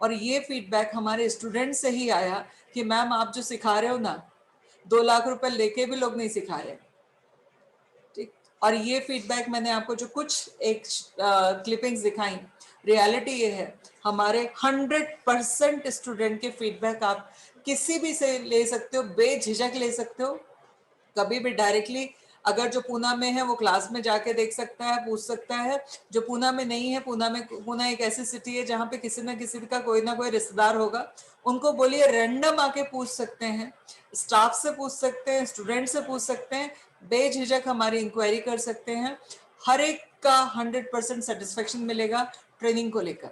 और ये फीडबैक हमारे स्टूडेंट से ही आया कि मैम आप जो सिखा रहे हो ना, 2 लाख रुपए लेके भी लोग नहीं सिखा रहे। ठीक, और ये फीडबैक मैंने आपको जो कुछ एक क्लिपिंग्स दिखाई, रियलिटी ये है हमारे 100% स्टूडेंट के फीडबैक आप किसी भी से ले सकते हो, बेझिझक ले सकते हो, कभी भी डायरेक्टली। अगर जो पूना में है वो क्लास में जाके देख सकता है, पूछ सकता है। जो पूना में नहीं है, पूना एक ऐसी सिटी है जहाँ पे किसी ना किसी का कोई ना कोई रिश्तेदार होगा, उनको बोलिए रैंडम आके पूछ सकते हैं, स्टाफ से पूछ सकते हैं, स्टूडेंट से पूछ सकते हैं, बेझिझक हमारी इंक्वायरी कर सकते हैं। हर एक का 100% सेटिस्फेक्शन मिलेगा ट्रेनिंग को लेकर,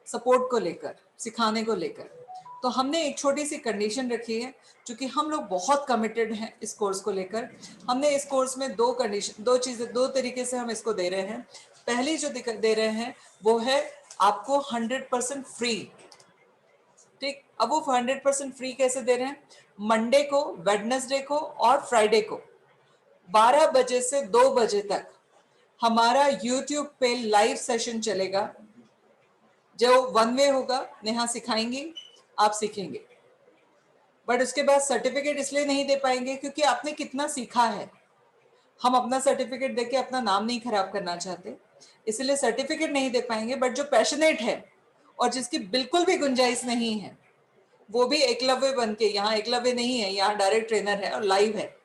सपोर्ट को लेकर, सिखाने को लेकर। तो हमने एक छोटी सी कंडीशन रखी है, क्योंकि हम लोग बहुत कमिटेड हैं इस कोर्स को लेकर। हमने इस कोर्स में दो तरीके से हम इसको दे रहे हैं। पहली जो दे रहे हैं वो है आपको 100% फ्री। ठीक, अब वो 100% फ्री कैसे दे रहे हैं? मंडे को, वेडनेसडे को और फ्राइडे को 12 बजे से 2 बजे तक हमारा यूट्यूब पे लाइव सेशन चलेगा, जो वन वे होगा। नेहा सिखाएंगी, आप सीखेंगे, बट उसके बाद सर्टिफिकेट इसलिए नहीं दे पाएंगे क्योंकि आपने कितना सीखा है। हम अपना सर्टिफिकेट देके अपना नाम नहीं खराब करना चाहते, इसलिए सर्टिफिकेट नहीं दे पाएंगे। बट जो पैशनेट है और जिसकी बिल्कुल भी गुंजाइश नहीं है, वो भी एकलव्य बन के, यहाँ एकलव्य नहीं है, यहाँ डायरेक्ट ट्रेनर है और लाइव है।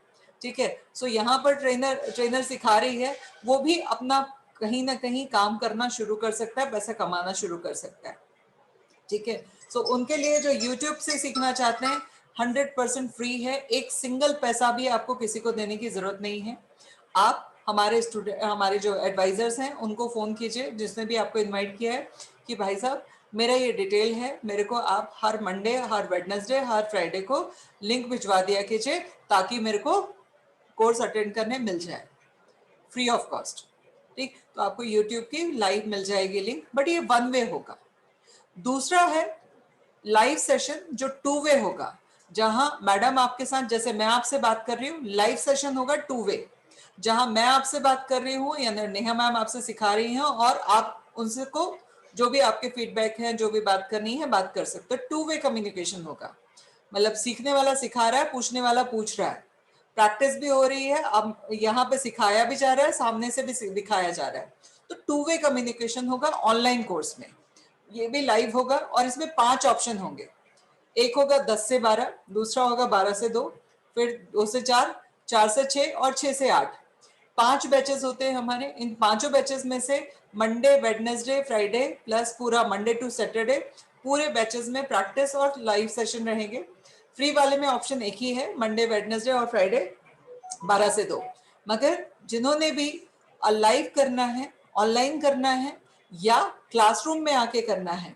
ठीक है, सो यहाँ पर ट्रेनर सिखा रही है, वो भी अपना कहीं ना कहीं काम करना शुरू कर सकता है, पैसा कमाना शुरू कर सकता है। ठीक है, सो उनके लिए जो यूट्यूब से सीखना चाहते हैं 100% फ्री है, एक सिंगल पैसा भी आपको किसी को देने की जरूरत नहीं है। आप हमारे जो एडवाइजर्स हैं उनको फोन कीजिए, जिसने भी आपको इनवाइट किया है, कि भाई साहब मेरा ये डिटेल है, मेरे को आप हर मंडे, हर वेडनेसडे, हर फ्राइडे को लिंक भिजवा दिया कीजिए, ताकि मेरे को कोर्स अटेंड करने मिल जाए फ्री ऑफ कॉस्ट। ठीक, तो आपको यूट्यूब की लाइव मिल जाएगी लिंक, बट ये वन वे होगा। दूसरा है लाइव सेशन, जो 2 वे होगा, जहां मैडम आपके साथ, जैसे मैं आपसे बात कर रही हूँ, लाइव सेशन होगा 2 वे, जहां मैं आपसे बात कर रही हूँ या नेहा मैम आपसे सिखा रही हैं, और आप उनसे को जो भी आपके फीडबैक है, जो भी बात करनी है बात कर सकते हो। 2 वे कम्युनिकेशन होगा, मतलब सीखने वाला सिखा रहा है, पूछने वाला पूछ रहा है, प्रैक्टिस भी हो रही है, अब यहाँ पे सिखाया भी जा रहा है, सामने से भी दिखाया जा रहा है। तो 2 वे कम्युनिकेशन होगा ऑनलाइन कोर्स में, ये भी लाइव होगा। और इसमें 5 ऑप्शन होंगे, एक होगा 10 से 12, दूसरा होगा 12 से 2, फिर 2 से 4, 4 से 6 और 6 से 8। 5 बैचेस होते हैं हमारे। इन पांचों बैचेस में से मंडे, वेडनेसडे, फ्राइडे प्लस पूरा मंडे टू सैटरडे, पूरे बैचेस में प्रैक्टिस और लाइव सेशन रहेंगे। फ्री वाले में ऑप्शन एक ही है, मंडे, वेडनेसडे और फ्राइडे 12 से 2। मगर जिन्होंने भी लाइव करना है, ऑनलाइन करना है या क्लासरूम में आके करना है,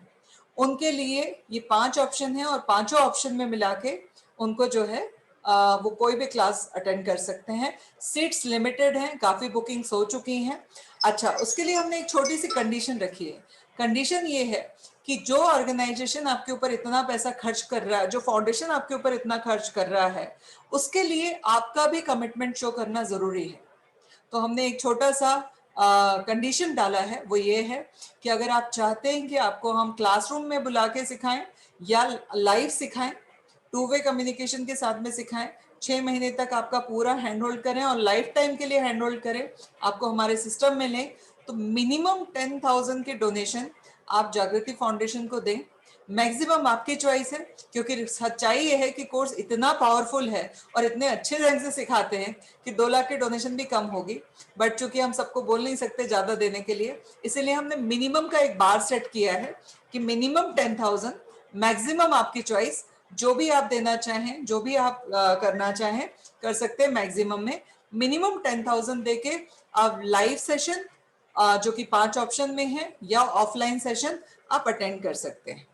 उनके लिए ये 5 ऑप्शन है, और पांचों ऑप्शन में मिला के उनको जो है वो कोई भी क्लास अटेंड कर सकते हैं। सीट्स लिमिटेड हैं, काफी बुकिंग्स हो चुकी हैं। अच्छा, उसके लिए हमने एक छोटी सी कंडीशन रखी है। कंडीशन ये है कि जो ऑर्गेनाइजेशन आपके ऊपर इतना पैसा खर्च कर रहा है, जो फाउंडेशन आपके ऊपर इतना खर्च कर रहा है, उसके लिए आपका भी कमिटमेंट शो करना जरूरी है। तो हमने एक छोटा सा कंडीशन डाला है, वो ये है कि अगर आप चाहते हैं कि आपको हम क्लासरूम में बुला के सिखाएं या लाइव सिखाएं, 2 वे कम्युनिकेशन के साथ में सिखाएं, 6 महीने तक आपका पूरा हैंड होल्ड करें और लाइफ टाइम के लिए हैंड होल्ड करें, आपको हमारे सिस्टम में लें, तो मिनिमम 10,000 की डोनेशन आप जागृति फाउंडेशन को दें। मैक्सिमम आपकी चॉइस है, क्योंकि सच्चाई ये है कि कोर्स इतना पावरफुल है और इतने अच्छे ढंग से सिखाते हैं कि 2 लाख की डोनेशन भी कम होगी। बट चूंकि हम सबको बोल नहीं सकते ज्यादा देने के लिए, इसीलिए हमने मिनिमम का एक बार सेट किया है कि मिनिमम 10,000, मैक्सिमम आपकी चॉइस, जो भी आप देना चाहें, जो भी आप करना चाहें कर सकते हैं। मैक्सिमम में मिनिमम 10,000 देके आप लाइव सेशन, जो कि 5 ऑप्शन में है, या ऑफलाइन सेशन आप अटेंड कर सकते हैं।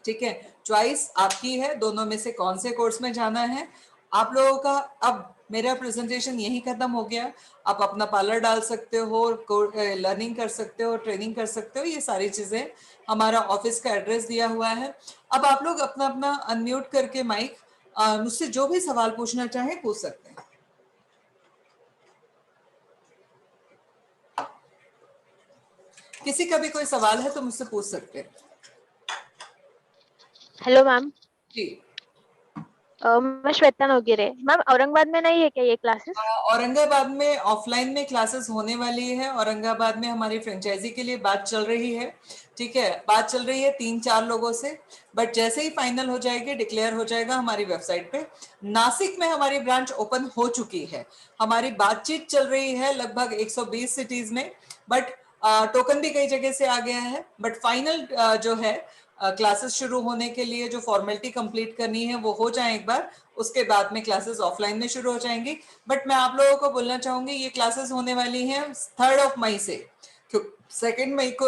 ठीक है, चॉइस आपकी है, दोनों में से कौन से कोर्स में जाना है आप लोगों का। अब मेरा प्रेजेंटेशन यही खत्म हो गया। आप अपना पार्लर डाल सकते हो, लर्निंग कर सकते हो, ट्रेनिंग कर सकते हो, ये सारी चीजें। हमारा ऑफिस का एड्रेस दिया हुआ है। अब आप लोग अपना अपना अनम्यूट करके माइक मुझसे जो भी सवाल पूछना चाहे पूछ सकते हैं। किसी का भी कोई सवाल है तो मुझसे पूछ सकते हैं। Hello ma'am. जी, मैं श्वेता नोगिरे। मैम औरंगाबाद में नहीं है क्या ये क्लासेस? औरंगाबाद में ऑफलाइन में क्लासेस होने वाली है। औरंगाबाद में हमारी फ्रेंचाइजी के लिए बात चल रही है, ठीक है, बात चल रही है 3-4 लोगों से, बट जैसे ही फाइनल हो जाएगी, डिक्लेयर हो जाएगा हमारी वेबसाइट पे। नासिक में हमारी ब्रांच ओपन हो चुकी है, हमारी बातचीत चल रही है लगभग 120 सिटीज में, बट टोकन भी कई जगह से आ गया है, बट फाइनल जो है क्लासेस शुरू होने के लिए जो फॉर्मेलिटी कंप्लीट करनी है वो हो जाए एक बार, उसके बाद में क्लासेस ऑफलाइन में शुरू हो जाएंगी। बट मैं आप लोगों को बोलना चाहूंगी ये क्लासेस होने वाली हैं 3 मई से। 2 मई को,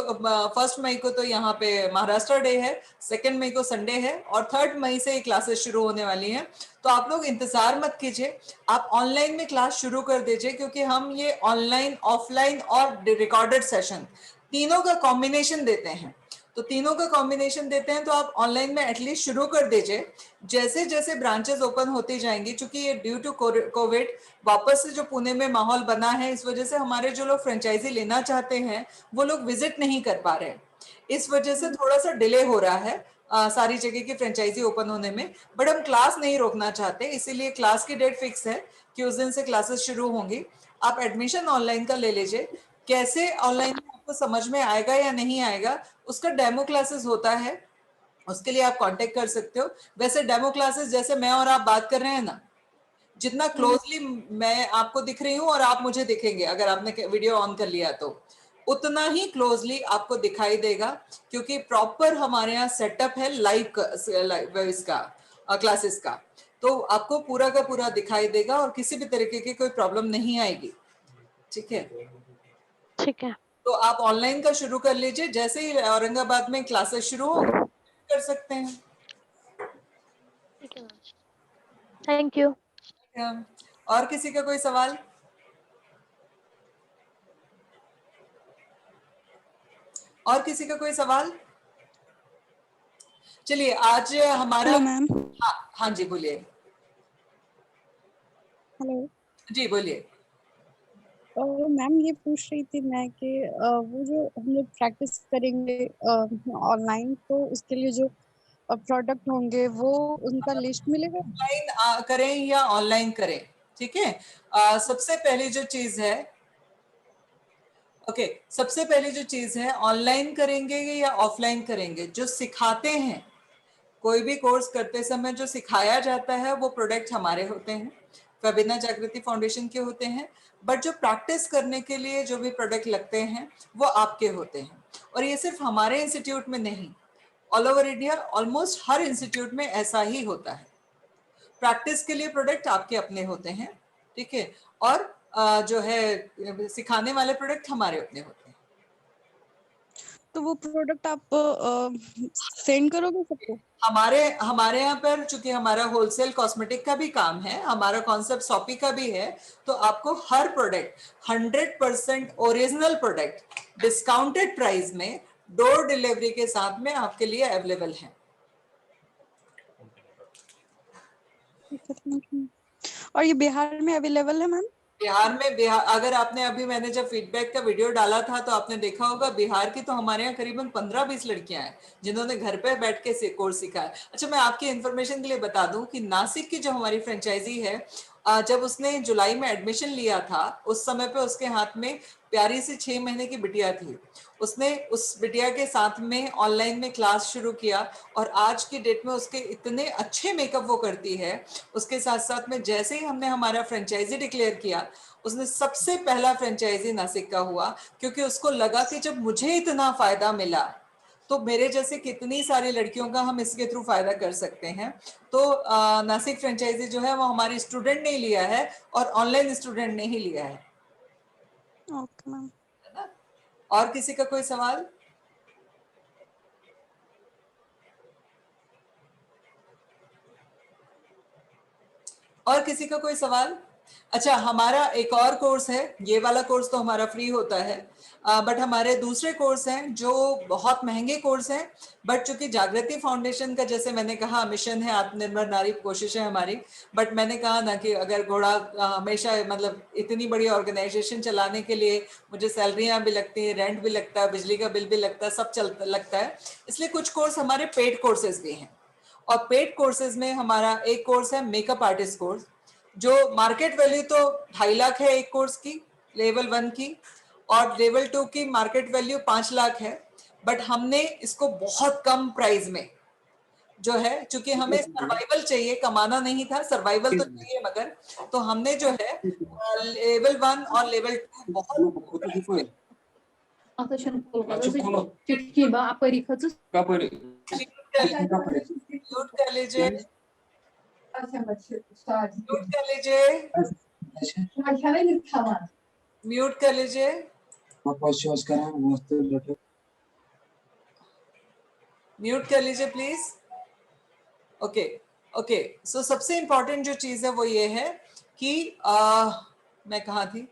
1 मई को तो यहाँ पे महाराष्ट्र डे है, 2 मई को संडे है, और 3 मई से ये क्लासेस शुरू होने वाली हैं। तो आप लोग इंतजार मत कीजिए, आप ऑनलाइन में क्लास शुरू कर दीजिए, क्योंकि हम ये ऑनलाइन, ऑफलाइन और रिकॉर्डेड सेशन तीनों का कॉम्बिनेशन देते हैं। तो तीनों का कॉम्बिनेशन देते हैं, तो आप ऑनलाइन में एटलीस्ट शुरू कर दीजिए। जैसे जैसे ब्रांचेस ओपन होती जाएंगी, क्योंकि ये ड्यू टू कोविड वापस से जो पुणे में माहौल बना है, इस वजह से हमारे जो लोग फ्रेंचाइजी लेना चाहते हैं वो लोग विजिट नहीं कर पा रहे हैं, इस वजह से थोड़ा सा डिले हो रहा है सारी जगह की फ्रेंचाइजी ओपन होने में। बट हम क्लास नहीं रोकना चाहते, इसीलिए क्लास की डेट फिक्स है कि उस दिन से क्लासेस शुरू होंगी। आप एडमिशन ऑनलाइन का ले लीजिए, कैसे ऑनलाइन आपको समझ में आएगा या नहीं आएगा उसका डेमो क्लासेस होता है, उसके लिए आप कांटेक्ट कर सकते हो। वैसे डेमो क्लासेस जैसे मैं और आप बात कर रहे हैं ना, जितना क्लोजली मैं आपको दिख रही हूँ और आप मुझे दिखेंगे अगर आपने वीडियो ऑन कर लिया तो, उतना ही क्लोजली आपको दिखाई देगा, क्योंकि प्रॉपर हमारे यहाँ सेटअप है लाइव इसका क्लासेस का, तो आपको पूरा का पूरा दिखाई देगा और किसी भी तरीके की कोई प्रॉब्लम नहीं आएगी, ठीक है। ठीक है। तो आप ऑनलाइन का शुरू कर लीजिए, जैसे ही औरंगाबाद में क्लासेस शुरू हो कर सकते हैं। ठीक है, थैंक यू। और किसी का कोई सवाल? और किसी का कोई सवाल? चलिए आज हमारा, हेलो मैम। हाँ हाँ जी बोलिए। हेलो जी बोलिए। मैम, ये पूछ रही थी मैं कि वो जो हम लोग प्रैक्टिस करेंगे ऑनलाइन, तो उसके लिए जो प्रोडक्ट होंगे वो उनका लिस्ट मिलेगा? ऑफलाइन करें या ऑनलाइन करें, ठीक है। सबसे पहली जो चीज है, ओके, सबसे पहली जो चीज है, ऑनलाइन करेंगे या ऑफलाइन करेंगे, जो सिखाते हैं, कोई भी कोर्स करते समय जो सिखाया जाता है वो प्रोडक्ट हमारे होते हैं, फेबिना जागृति फाउंडेशन के होते हैं, बट जो प्रैक्टिस करने के लिए जो भी प्रोडक्ट लगते हैं वो आपके होते हैं। और ये सिर्फ हमारे इंस्टीट्यूट में नहीं, ऑल ओवर इंडिया ऑलमोस्ट हर इंस्टीट्यूट में ऐसा ही होता है, प्रैक्टिस के लिए प्रोडक्ट आपके अपने होते हैं, ठीक है, और जो है सिखाने वाले प्रोडक्ट हमारे अपने होते हैं। तो वो प्रोडक्ट आप सेंड करोगे सबको? हमारे यहाँ पर चूंकि हमारा होलसेल कॉस्मेटिक का भी काम है, हमारा कॉन्सेप्ट शॉपी का भी है, तो आपको हर product 100% original product discounted price में डोर डिलीवरी के साथ में आपके लिए अवेलेबल है। और ये बिहार में अवेलेबल है मैम? बिहार अगर आपने अभी, मैंने जब फीडबैक का वीडियो डाला था तो आपने देखा होगा, बिहार की तो हमारे यहाँ करीबन 15-20 लड़कियां हैं जिन्होंने घर पे बैठ के कोर्स सीखा है। अच्छा, मैं आपकी इन्फॉर्मेशन के लिए बता दूं कि नासिक की जो हमारी फ्रेंचाइजी है, जब उसने जुलाई में एडमिशन लिया था उस समय पे उसके हाथ में प्यारी सी 6 महीने की बिटिया थी, उसने उस बिटिया के साथ में ऑनलाइन में क्लास शुरू किया, और आज की डेट में उसके इतने अच्छे मेकअप वो करती है। उसके साथ साथ में जैसे ही हमने हमारा फ्रेंचाइजी डिक्लेयर किया, उसने सबसे पहला फ्रेंचाइजी नासिक का हुआ, क्योंकि उसको लगा कि जब मुझे इतना फायदा मिला तो मेरे जैसे कितनी सारी लड़कियों का हम इसके थ्रू फायदा कर सकते हैं। तो नासिक फ्रेंचाइजी जो है वो हमारी स्टूडेंट ने लिया है और ऑनलाइन स्टूडेंट ने ही लिया है। Okay ma'am. और किसी का कोई सवाल? और किसी का कोई सवाल? अच्छा, हमारा एक और कोर्स है, ये वाला कोर्स तो हमारा फ्री होता है, बट हमारे दूसरे कोर्स हैं जो बहुत महंगे कोर्स हैं, बट चूंकि जागृति फाउंडेशन का, जैसे मैंने कहा, मिशन है आत्मनिर्भर नारी, कोशिश है हमारी, बट मैंने कहा ना कि अगर घोड़ा हमेशा, मतलब इतनी बड़ी ऑर्गेनाइजेशन चलाने के लिए मुझे सैलरियां भी लगती हैं, रेंट भी लगता है, बिजली का बिल भी लगता है, सब लगता है, इसलिए कुछ कोर्स हमारे पेड कोर्सेज भी हैं, और पेड कोर्सेज में हमारा एक कोर्स है मेकअप आर्टिस्ट कोर्स, जो मार्केट वैल्यू तो 2.5 लाख है एक कोर्स की, लेवल 1 की, और लेवल 2 की मार्केट वैल्यू 5 लाख है। बट हमने इसको बहुत कम प्राइस में जो है, चूंकि हमें सर्वाइवल चाहिए, कमाना नहीं था, सर्वाइवल तो चाहिए, मगर तो हमने जो है लेवल 1 और लेवल 2 बहुत म्यूट कर लीजिए, म्यूट कर लीजिए, म्यूट कर लीजिए। म्यूट कर लीजिए प्लीज। ओके ओके, सो सबसे इंपॉर्टेंट जो चीज है वो ये है कि मैं कहाँ थी,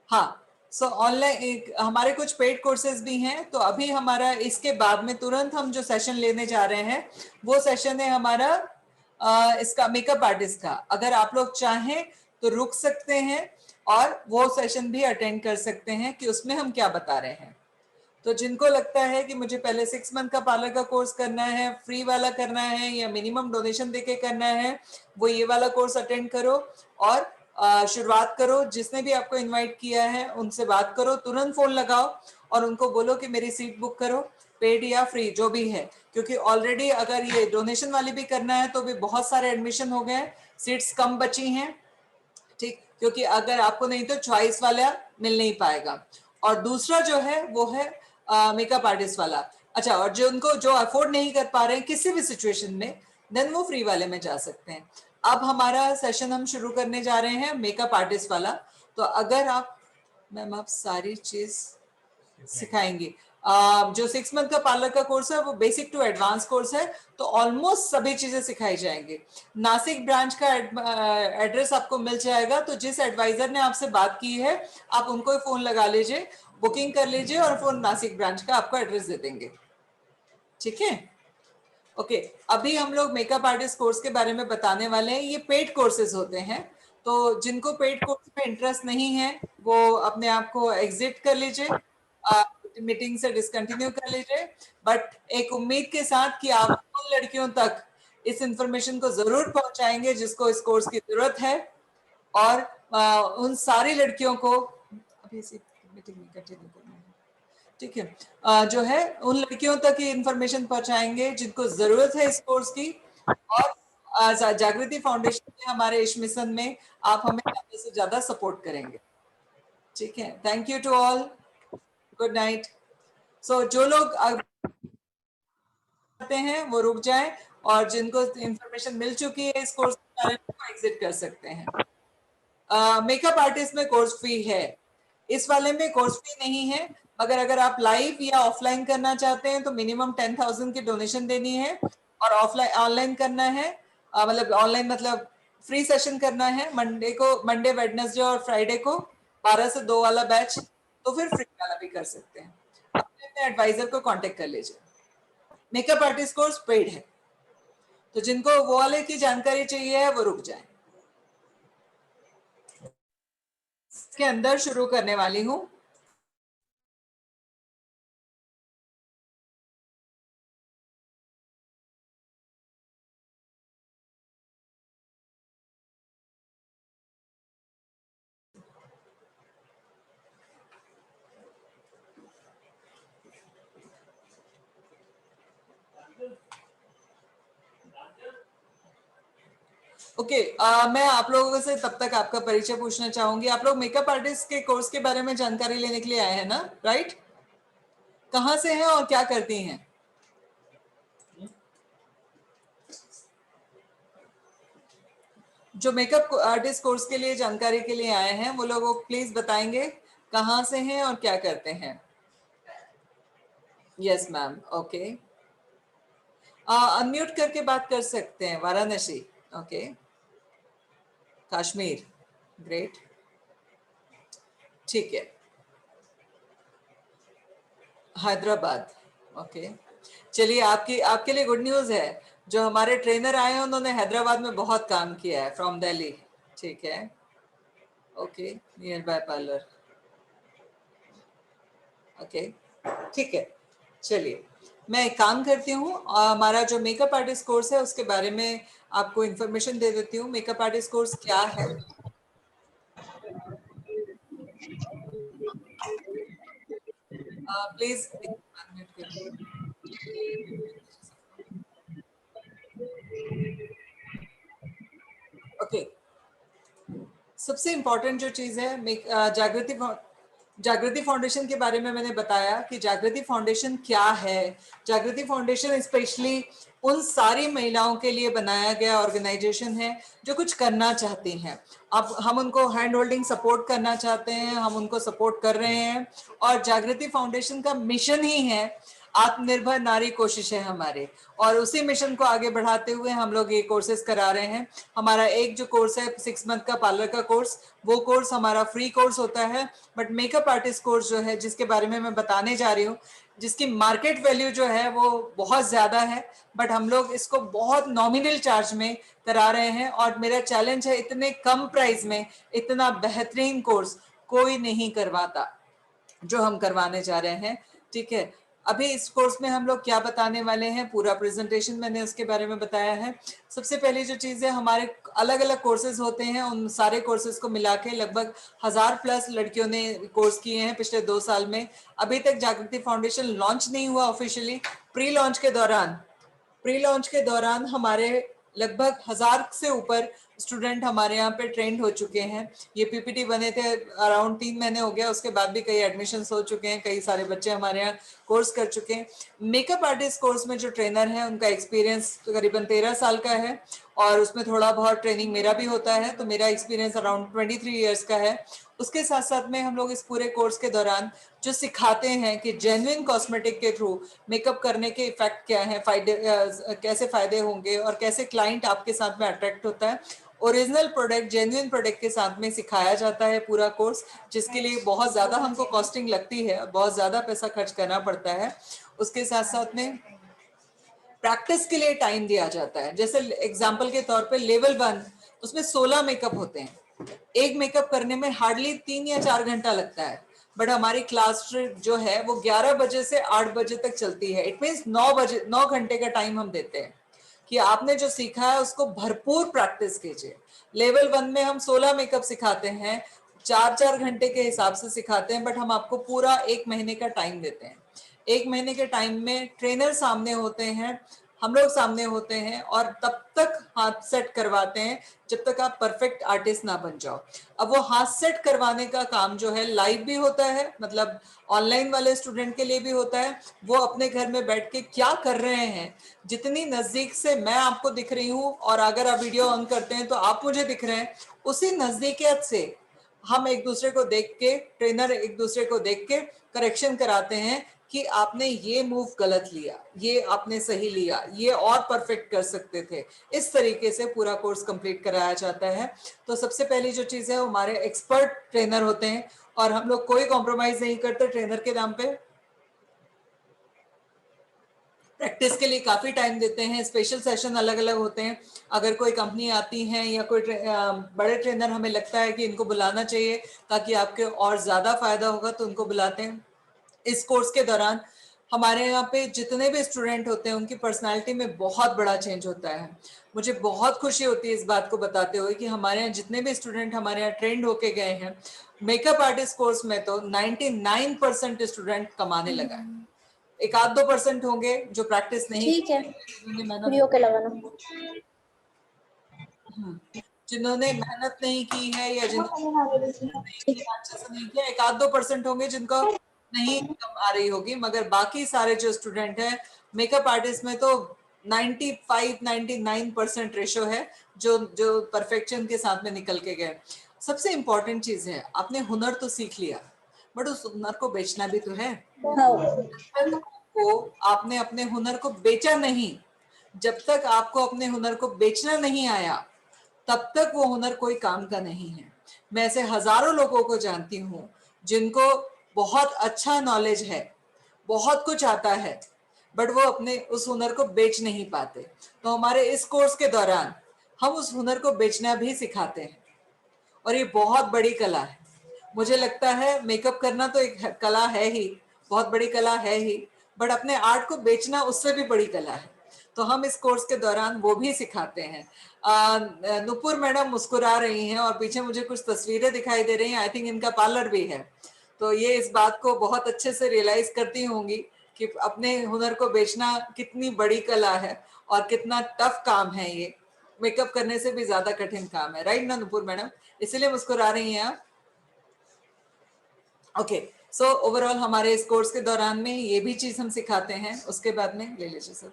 हाँ, सो ऑनलाइन हमारे कुछ पेड कोर्सेज भी हैं। तो अभी हमारा इसके बाद में तुरंत हम जो सेशन लेने जा रहे हैं वो सेशन है हमारा इसका मेकअप आर्टिस्ट का। अगर आप लोग चाहें तो रुक सकते हैं और वो सेशन भी अटेंड कर सकते हैं कि उसमें हम क्या बता रहे हैं। तो जिनको लगता है कि मुझे पहले 6 मंथ का पार्लर का कोर्स करना है, फ्री वाला करना है या मिनिमम डोनेशन देके करना है, वो ये वाला कोर्स अटेंड करो और शुरुआत करो। जिसने भी आपको इनवाइट किया है उनसे बात करो, तुरंत फोन लगाओ और उनको बोलो कि मेरी सीट बुक करो, पेड या फ्री जो भी है। क्योंकि ऑलरेडी अगर ये डोनेशन वाली भी करना है तो भी बहुत सारे एडमिशन हो गए, सीट्स कम बची हैं, ठीक, क्योंकि अगर आपको नहीं तो चॉइस वाला मिल नहीं पाएगा। और दूसरा जो है वो है मेकअप आर्टिस्ट वाला। अच्छा, और जो उनको जो अफोर्ड नहीं कर पा रहे हैं किसी भी सिचुएशन में, देन वो फ्री वाले में जा सकते हैं। अब हमारा सेशन हम शुरू करने जा रहे हैं मेकअप आर्टिस्ट वाला। तो अगर आप, मैम आप सारी चीज सिखाएंगे। जो 6 मंथ का पार्लर का कोर्स है वो बेसिक टू एडवांस कोर्स है, तो ऑलमोस्ट सभी चीजें सिखाई जाएंगी। नासिक ब्रांच का एड्रेस आपको मिल जाएगा, तो जिस एडवाइजर ने आपसे बात की है आप उनको ही फोन लगा लीजिए, बुकिंग कर लीजिए और फोन नासिक ब्रांच का आपको एड्रेस दे देंगे। ठीक है, ओके। अभी हम लोग मेकअप आर्टिस्ट कोर्स के बारे में बताने वाले हैं। ये पेड कोर्सेज होते हैं, तो जिनको पेड कोर्स में इंटरेस्ट नहीं है वो अपने आप को एग्जिट कर लीजिए, मीटिंग से डिसकंटिन्यू कर लीजिए। बट एक उम्मीद के साथ कि आप उन लड़कियों तक इस इंफॉर्मेशन को जरूर पहुंचाएंगे जिसको इस कोर्स की जरूरत है, और उन सारी लड़कियों को अभी इसी मीटिंग में कंटिन्यू करना है, ठीक है, जो है उन लड़कियों तक ये इंफॉर्मेशन पहुंचाएंगे जिनको जरूरत है इस कोर्स की। और जागृति फाउंडेशन के हमारे इस मिशन में आप हमें ज्यादा से ज्यादा सपोर्ट करेंगे। ठीक है, thank you to all, good night. So जो लोग आते हैं वो रुक जाएं, और जिनको इंफॉर्मेशन मिल चुकी है इस कोर्स के बारे में वो एग्जिट कर सकते हैं। मेकअप आर्टिस्ट में कोर्स फी है, इस वाले में कोर्स फी नहीं है, मगर अगर आप लाइव या ऑफलाइन करना चाहते हैं तो मिनिमम 10,000 की डोनेशन देनी है, और ऑफलाइन ऑनलाइन करना है, मतलब ऑनलाइन मतलब फ्री सेशन करना है मंडे वेडनेसडे और फ्राइडे को 12 से 2 वाला बैच, तो फिर फ्री वाला भी कर सकते हैं। अपने एडवाइजर को कांटेक्ट कर लीजिए। मेकअप आर्टिस्ट कोर्स पेड है, तो जिनको वो वाले की जानकारी चाहिए है वो रुक जाए। के अंदर शुरू करने वाली हूँ। ओके, मैं आप लोगों से तब तक आपका परिचय पूछना चाहूंगी। आप लोग मेकअप आर्टिस्ट के कोर्स के बारे में जानकारी लेने के लिए आए हैं ना, राइट? कहाँ से हैं और क्या करती हैं? जो मेकअप आर्टिस्ट कोर्स के लिए जानकारी के लिए आए हैं वो लोग प्लीज बताएंगे कहाँ से हैं और क्या करते हैं। यस मैम, ओके, अनम्यूट करके बात कर सकते हैं। वाराणसी, ओके, कश्मीर, ग्रेट, ठीक है, हैदराबाद, ओके। चलिए, आपकी आपके लिए गुड न्यूज है, जो हमारे ट्रेनर आए हैं उन्होंने हैदराबाद में बहुत काम किया है, फ्रॉम दिल्ली, ठीक है, okay, near by parlour, okay, ठीक है। चलिए, मैं एक काम करती हूँ, हमारा जो मेकअप आर्टिस्ट कोर्स है उसके बारे में आपको इन्फॉर्मेशन दे देती हूँ। मेकअप आर्टिस्ट कोर्स क्या है? Please okay. सबसे इम्पोर्टेंट जो चीज़ है, जागृति फाउंडेशन के बारे में मैंने बताया कि जागृति फाउंडेशन क्या है। जागृति फाउंडेशन स्पेशली उन सारी महिलाओं के लिए बनाया गया ऑर्गेनाइजेशन है जो कुछ करना चाहती हैं। अब हम उनको हैंड होल्डिंग सपोर्ट करना चाहते हैं, हम उनको सपोर्ट कर रहे हैं। और जागृति फाउंडेशन का मिशन ही है आत्मनिर्भर नारी कोशिश है हमारे, और उसी मिशन को आगे बढ़ाते हुए हम लोग ये कोर्सेज करा रहे हैं। हमारा एक जो कोर्स है 6 मंथ का पार्लर का कोर्स, वो कोर्स हमारा फ्री कोर्स होता है। बट मेकअप आर्टिस्ट कोर्स जो है, जिसके बारे में मैं बताने जा रही हूँ, जिसकी मार्केट वैल्यू जो है वो बहुत ज्यादा है, बट हम लोग इसको बहुत नॉमिनल चार्ज में करा रहे हैं। और मेरा चैलेंज है, इतने कम प्राइस में इतना बेहतरीन कोर्स कोई नहीं करवाता जो हम करवाने जा रहे हैं। ठीक है, अभी इस कोर्स में हम लोग क्या बताने वाले हैं, पूरा प्रेजेंटेशन मैंने उसके बारे में बताया है। सबसे पहली जो चीज़ है, हमारे अलग अलग कोर्सेज होते हैं, उन सारे कोर्सेज को मिला के लगभग 1000+ लड़कियों ने कोर्स किए हैं पिछले 2 साल में। अभी तक जागृति फाउंडेशन लॉन्च नहीं हुआ ऑफिशियली। प्री लॉन्च के दौरान हमारे लगभग 1000 से ऊपर स्टूडेंट हमारे यहाँ पे ट्रेंड हो चुके हैं। ये पीपीटी बने थे अराउंड 3 महीने हो गया, उसके बाद भी कई एडमिशन्स हो चुके हैं, कई सारे बच्चे हमारे यहाँ कोर्स कर चुके हैं। मेकअप आर्टिस्ट कोर्स में जो ट्रेनर है उनका एक्सपीरियंस तो करीबन 13 साल का है, और उसमें थोड़ा बहुत ट्रेनिंग मेरा भी होता है, तो मेरा एक्सपीरियंस अराउंड 23 ईयर्स का है। उसके साथ साथ में हम लोग इस पूरे कोर्स के दौरान जो सिखाते हैं कि जेन्युइन कॉस्मेटिक के थ्रू मेकअप करने के इफेक्ट क्या है, कैसे फायदे होंगे, और कैसे क्लाइंट आपके साथ में अट्रैक्ट होता है। ओरिजिनल प्रोडक्ट, जेन्युइन प्रोडक्ट के साथ में सिखाया जाता है पूरा कोर्स, जिसके लिए बहुत ज्यादा हमको कॉस्टिंग लगती है, बहुत ज्यादा पैसा खर्च करना पड़ता है। उसके साथ साथ में प्रैक्टिस के लिए टाइम दिया जाता है। जैसे एग्जाम्पल के तौर पे लेवल 1, उसमें 16 मेकअप होते हैं। एक मेकअप करने में हार्डली 3 या 4 घंटा लगता है, बट हमारी क्लास जो है वो 11 बजे से 8 बजे तक चलती है। इट मीन्स 9 घंटे का टाइम हम देते हैं कि आपने जो सीखा है उसको भरपूर प्रैक्टिस कीजिए। लेवल 1 में हम 16 मेकअप सिखाते हैं, 4-4 घंटे के हिसाब से सिखाते हैं, बट हम आपको पूरा 1 महीने का टाइम देते हैं। 1 महीने के टाइम में ट्रेनर सामने होते हैं, हम लोग सामने होते हैं, और तब तक हाथ सेट करवाते हैं जब तक आप परफेक्ट आर्टिस्ट ना बन जाओ। अब वो हाथ सेट करवाने का काम जो है लाइव भी होता है, मतलब ऑनलाइन वाले स्टूडेंट के लिए भी होता है। वो अपने घर में बैठ के क्या कर रहे हैं, जितनी नजदीक से मैं आपको दिख रही हूँ, और अगर आप वीडियो ऑन करते हैं तो आप मुझे दिख रहे हैं, उसी नजदीकियत से हम एक दूसरे को देख के, ट्रेनर एक दूसरे को देख के करेक्शन कराते हैं कि आपने ये मूव गलत लिया, ये आपने सही लिया, ये और परफेक्ट कर सकते थे। इस तरीके से पूरा कोर्स कंप्लीट कराया जाता है। तो सबसे पहली जो चीज़ है, हमारे एक्सपर्ट ट्रेनर होते हैं, और हम लोग कोई कॉम्प्रोमाइज नहीं करते ट्रेनर के नाम पे। प्रैक्टिस के लिए काफ़ी टाइम देते हैं, स्पेशल सेशन अलग अलग होते हैं। अगर कोई कंपनी आती है या कोई बड़े ट्रेनर हमें लगता है कि इनको बुलाना चाहिए ताकि आपके और ज़्यादा फायदा होगा, तो उनको बुलाते हैं। इस कोर्स के दौरान हमारे यहाँ पे जितने भी स्टूडेंट होते हैं उनकी पर्सनालिटी में बहुत बड़ा चेंज होता है। मुझे बहुत खुशी होती है इस बात को बताते हुए कि हमारे यहाँ जितने भी स्टूडेंट हमारे यहाँ ट्रेंड होके गए हैं मेकअप आर्टिस्ट कोर्स में, तो 99% स्टूडेंट कमाने लगा है। 1-2% होंगे जो प्रैक्टिस नहीं, ठीक है, वीडियो के लगाना। जिन्होंने मेहनत नहीं की है या जिन्होंने अच्छे से नहीं किया, 1-2% होंगे जिनको नहीं इनकम आ रही होगी, मगर बाकी सारे जो स्टूडेंट हैं मेकअप आर्टिस्ट में तो 95-99% रेशो है जो परफेक्शन के साथ में निकल के गए। सबसे इम्पोर्टेंट चीज है, आपने हुनर तो सीख लिया, बट उस हुनर को बेचना भी तो है। को आपने अपने हुनर को बेचा नहीं, जब तक आपको अपने हुनर को बेचना नहीं आया तब तक वो हुनर कोई काम का नहीं है। मैं ऐसे हजारों लोगों को जानती हूँ जिनको बहुत अच्छा नॉलेज है, बहुत कुछ आता है, बट वो अपने उस हुनर को बेच नहीं पाते। तो हमारे इस कोर्स के दौरान हम उस हुनर को बेचना भी सिखाते हैं, और ये बहुत बड़ी कला है। मुझे लगता है मेकअप करना तो एक कला है ही, बहुत बड़ी कला है ही, बट अपने आर्ट को बेचना उससे भी बड़ी कला है। तो हम इस कोर्स के दौरान वो भी सिखाते हैं। नुपुर मैडम मुस्कुरा रही हैं और पीछे मुझे कुछ तस्वीरें दिखाई दे रही हैं, आई थिंक इनका पार्लर भी है। तो ये इस बात को बहुत अच्छे से रियलाइज करती होंगी कि अपने हुनर को बेचना कितनी बड़ी कला है और कितना टफ काम है। ये मेकअप करने से भी ज्यादा कठिन काम है, राइट ना नुपुर मैडम? इसीलिए मुस्कुरा रही हैं आप। ओके, सो ओवरऑल हमारे इस कोर्स के दौरान में ये भी चीज हम सिखाते हैं। उसके बाद में ले लीजिए सर।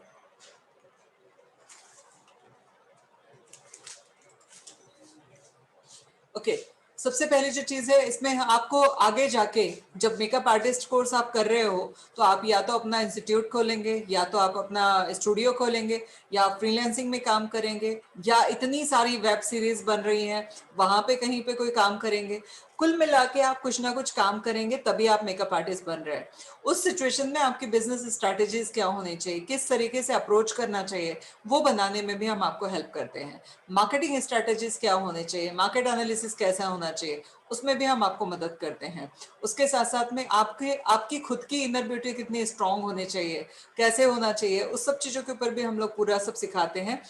ओके, सबसे पहली जो चीज है इसमें आपको आगे जाके जब मेकअप आर्टिस्ट कोर्स आप कर रहे हो तो आप या तो अपना इंस्टीट्यूट खोलेंगे, या तो आप अपना स्टूडियो खोलेंगे, या आप फ्रीलांसिंग में काम करेंगे, या इतनी सारी वेब सीरीज बन रही हैं वहां पे कहीं पे कोई काम करेंगे। कुल मिला के आप कुछ ना कुछ काम करेंगे तभी आप मेकअप आर्टिस्ट बन रहे हैं। उस सिचुएशन में आपकी बिजनेस स्ट्रैटेजीज क्या होनी चाहिए, किस तरीके से अप्रोच करना चाहिए, वो बनाने में भी हम आपको हेल्प करते हैं। मार्केटिंग स्ट्रैटेजीज क्या होने चाहिए, मार्केट एनालिसिस कैसा होना चाहिए, उसमें भी हम आपको मदद करते हैं। उसके साथ साथ में आपकी खुद की इनर ब्यूटी कितनी स्ट्रांग होनी चाहिए, कैसे होना चाहिए, उस सब चीजों के ऊपर भी हम लोग पूरा सब सिखाते हैं।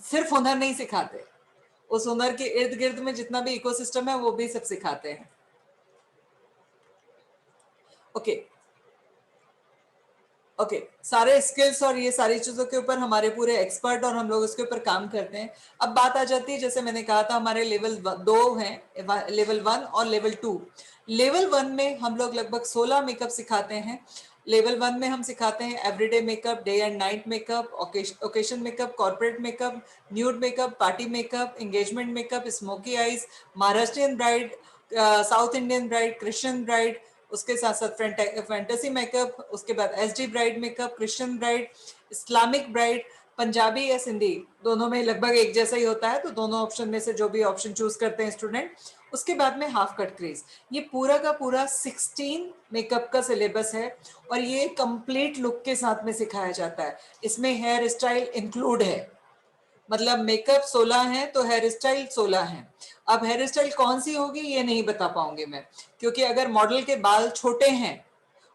सिर्फ हुनर नहीं सिखाते, उस हुनर के इर्द गिर्द में जितना भी इकोसिस्टम है वो भी सब सिखाते हैं। ओके ओके, सारे स्किल्स और ये सारी चीजों के ऊपर हमारे पूरे एक्सपर्ट और हम लोग उसके ऊपर काम करते हैं। अब बात आ जाती है, जैसे मैंने कहा था हमारे लेवल 2 हैं, लेवल 1 और लेवल 2। लेवल 1 में हम लोग लगभग 16 मेकअप सिखाते हैं। लेवल 1 में हम सिखाते हैं everyday makeup, day and night makeup, occasion makeup, corporate makeup, nude makeup, party makeup, engagement makeup, smoky eyes, Maharashtrian bride, south Indian bride, Christian bride, उसके साथ साथ फैंटेसी मेकअप, उसके बाद SD bride makeup, Christian bride, Islamic bride, Punjabi या सिंधी, दोनों में लगभग एक जैसा ही होता है, तो दोनों ऑप्शन में से जो भी ऑप्शन चूज करते हैं स्टूडेंट। उसके बाद में हाफ कट क्रीज, ये पूरा का पूरा 16 मेकअप का सिलेबस है और ये कंप्लीट लुक के साथ में सिखाया जाता है। इसमें हेयर स्टाइल इंक्लूड है, मतलब मेकअप 16 है तो हेयर स्टाइल 16 है। अब हेयर स्टाइल कौन सी होगी ये नहीं बता पाऊंगी मैं, क्योंकि अगर मॉडल के बाल छोटे हैं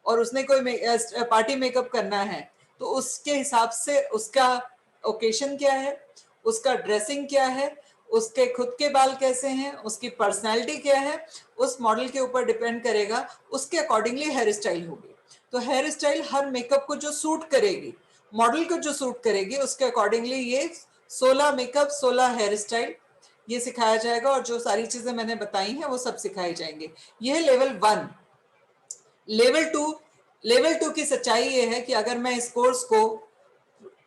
और उसने कोई पार्टी मेकअप करना है तो उसके हिसाब से उसका ओकेशन क्या है, उसका ड्रेसिंग क्या है, उसके खुद के बाल कैसे हैं, उसकी पर्सनैलिटी क्या है, उस मॉडल के ऊपर डिपेंड करेगा, उसके अकॉर्डिंगली हेयर स्टाइल होगी। तो हेयर स्टाइल हर मेकअप को जो सूट करेगी, मॉडल को जो सूट करेगी, उसके अकॉर्डिंगली ये 16 मेकअप 16 हेयर स्टाइल ये सिखाया जाएगा और जो सारी चीजें मैंने बताई हैं वो सब सिखाई जाएंगी। ये है लेवल 1। लेवल 2 की सच्चाई ये है कि अगर मैं इस कोर्स को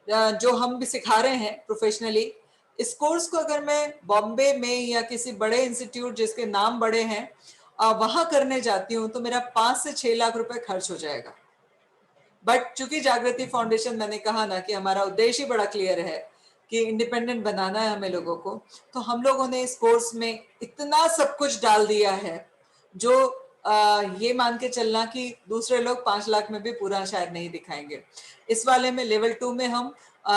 जो हम भी सिखा रहे हैं प्रोफेशनली, इस कोर्स को अगर मैं बॉम्बे में या किसी बड़े इंस्टीट्यूट जिसके नाम बड़े हैं वहां करने जाती हूँ तो मेरा 5 से 6 लाख रुपए खर्च हो जाएगा। बट चूंकि जागृति फाउंडेशन, मैंने कहा ना कि हमारा उद्देश्य ही बड़ा क्लियर है कि इंडिपेंडेंट बनाना है हमें लोगों को, तो हम लोगों ने इस कोर्स में इतना सब कुछ डाल दिया है जो ये मान के चलना कि दूसरे लोग 5 लाख में भी पूरा शायद नहीं दिखाएंगे। इस वाले में लेवल 2 में हम